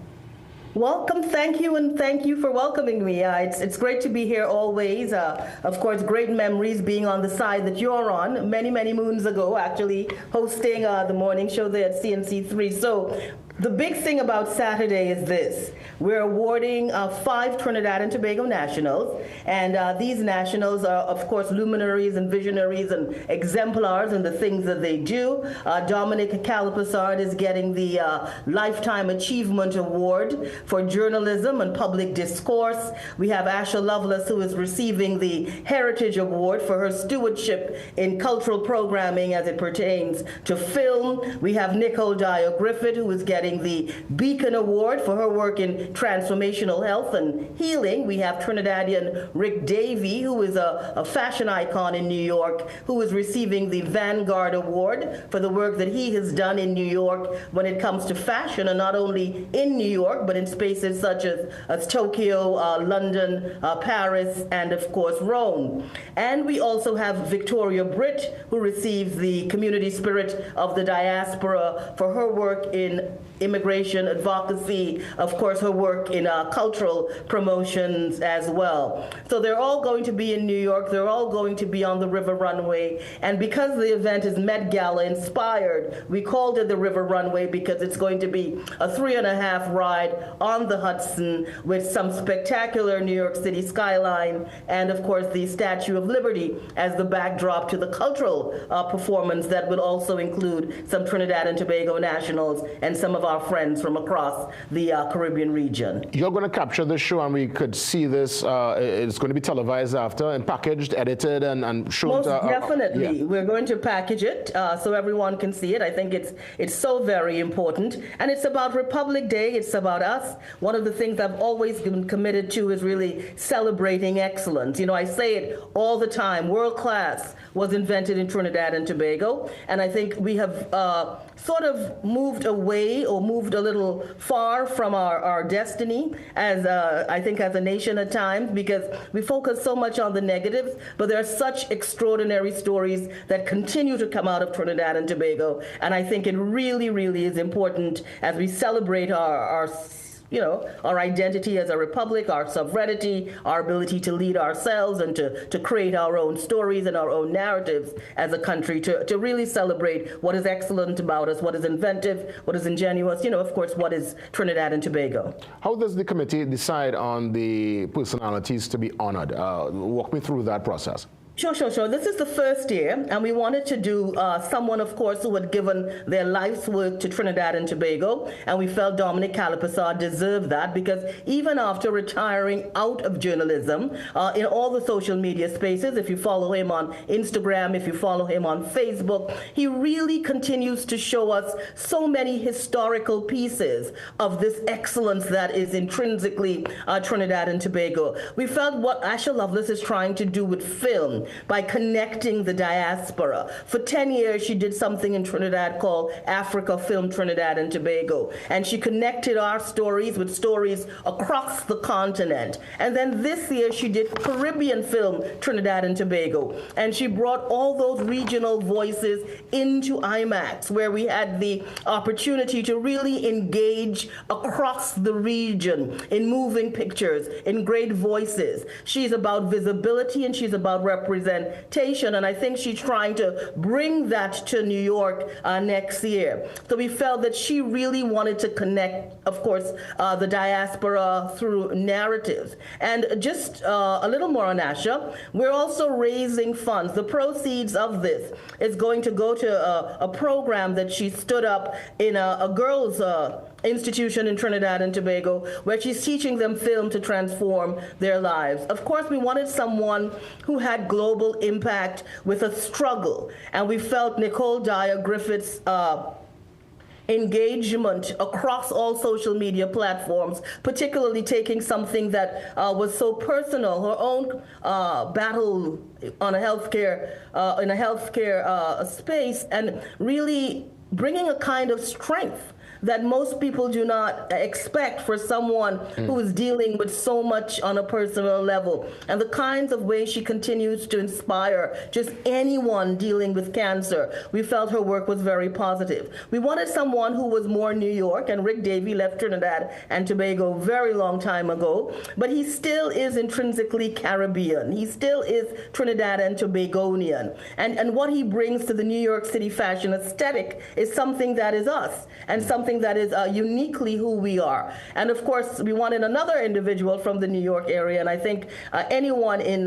Welcome, thank you, and thank you for welcoming me. It's great to be here always. Of course, great memories being on the side that you're on many moons ago, actually hosting the morning show there at CNC3. So the big thing about Saturday is this. We're awarding 5 Trinidad and Tobago nationals, and these nationals are, of course, luminaries and visionaries and exemplars in the things that they do. Dominic Calipasard is getting the Lifetime Achievement Award for journalism and public discourse. We have Asha Lovelace, who is receiving the Heritage Award for her stewardship in cultural programming as it pertains to film. We have Nicole Dyer Griffith, who is getting the Beacon Award for her work in transformational health and healing. We have Trinidadian Rick Davey, who is a fashion icon in New York, who is receiving the Vanguard Award for the work that he has done in New York when it comes to fashion, and not only in New York, but in spaces such as Tokyo, London, Paris, and of course Rome. And we also have Victoria Britt, who receives the Community Spirit of the Diaspora for her work in immigration advocacy, of course her work in cultural promotions as well. So they're all going to be in New York, they're all going to be on the River Runway, and because the event is Met Gala inspired, we called it the River Runway because it's going to be a 3.5 ride on the Hudson with some spectacular New York City skyline and of course the Statue of Liberty as the backdrop to the cultural performance that will also include some Trinidad and Tobago nationals and some of our friends from across the Caribbean region. You're going to capture this show and we could see this, it's going to be televised after and packaged, edited and shown. Most definitely. Yeah. We're going to package it so everyone can see it. I think it's so very important. And it's about Republic Day. It's about us. One of the things I've always been committed to is really celebrating excellence. You know, I say it all the time. World class was invented in Trinidad and Tobago. And I think we have sort of moved away or moved a little far from our destiny as I think as a nation at times, because we focus so much on the negatives, but there are such extraordinary stories that continue to come out of Trinidad and Tobago. And I think it really, really is important as we celebrate our identity as a republic, our sovereignty, our ability to lead ourselves and to create our own stories and our own narratives as a country, to really celebrate what is excellent about us, what is inventive, what is ingenuous, of course, what is Trinidad and Tobago. How does the committee decide on the personalities to be honored? Walk me through that process. Sure. This is the first year, and we wanted to do someone, of course, who had given their life's work to Trinidad and Tobago, and we felt Dominic Calipasard deserved that because even after retiring out of journalism, in all the social media spaces, if you follow him on Instagram, if you follow him on Facebook, he really continues to show us so many historical pieces of this excellence that is intrinsically Trinidad and Tobago. We felt what Asha Lovelace is trying to do with film, film by connecting the diaspora. For 10 years, she did something in Trinidad called Africa Film Trinidad and Tobago, and she connected our stories with stories across the continent. And then this year, she did Caribbean Film Trinidad and Tobago, and she brought all those regional voices into IMAX, where we had the opportunity to really engage across the region in moving pictures, in great voices. She's about visibility and she's about representation, and I think she's trying to bring that to New York next year. So we felt that she really wanted to connect, of course, the diaspora through narratives. And just a little more on Asha, we're also raising funds. The proceeds of this is going to go to a program that she stood up in a girls' institution in Trinidad and Tobago, where she's teaching them film to transform their lives. Of course, we wanted someone who had global impact with a struggle, and we felt Nicole Dyer-Griffith's engagement across all social media platforms, particularly taking something that was so personal, her own battle on a healthcare in a healthcare space, and really bringing a kind of strength that most people do not expect for someone who is dealing with so much on a personal level. And the kinds of ways she continues to inspire just anyone dealing with cancer. We felt her work was very positive. We wanted someone who was more New York, and Rick Davey left Trinidad and Tobago a very long time ago, but he still is intrinsically Caribbean. He still is Trinidad and Tobagonian. And what he brings to the New York City fashion aesthetic is something that is us, and something that is uniquely who we are. And of course, we wanted another individual from the New York area, and I think anyone in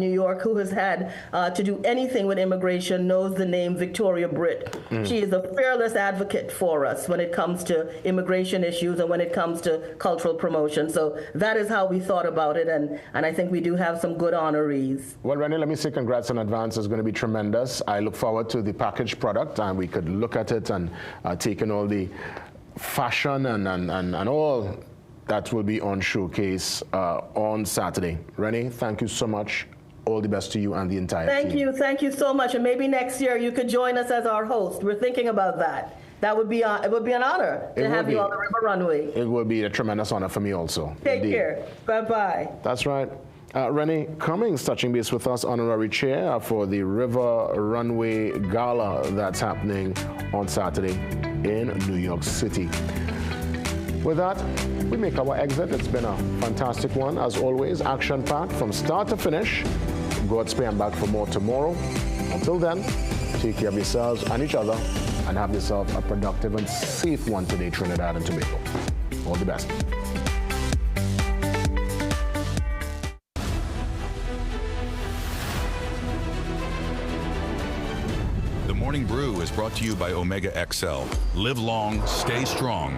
New York who has had to do anything with immigration knows the name Victoria Britt. She is a fearless advocate for us when it comes to immigration issues and when it comes to cultural promotion. So that is how we thought about it, and I think we do have some good honorees. Well, Rennie, let me say congrats in advance. It's going to be tremendous. I look forward to the packaged product, and we could look at it and take in all the fashion and all that will be on showcase on Saturday. Rennie, thank you so much. All the best to you and the entire team. Thank you so much. And maybe next year you could join us as our host. We're thinking about that. That would be it would be an honor to have you on the River Runway. It would be a tremendous honor for me also. Take care. Bye-bye. That's right. Rennie Cummings touching base with us, honorary chair for the River Runway Gala that's happening on Saturday in New York City. With that, we make our exit. It's been a fantastic one, as always, action-packed from start to finish. God's stand back for more tomorrow. Until then, take care of yourselves and each other, and have yourself a productive and safe one today, Trinidad and Tobago. All the best. The Morning Brew is brought to you by Omega XL. Live long, stay strong.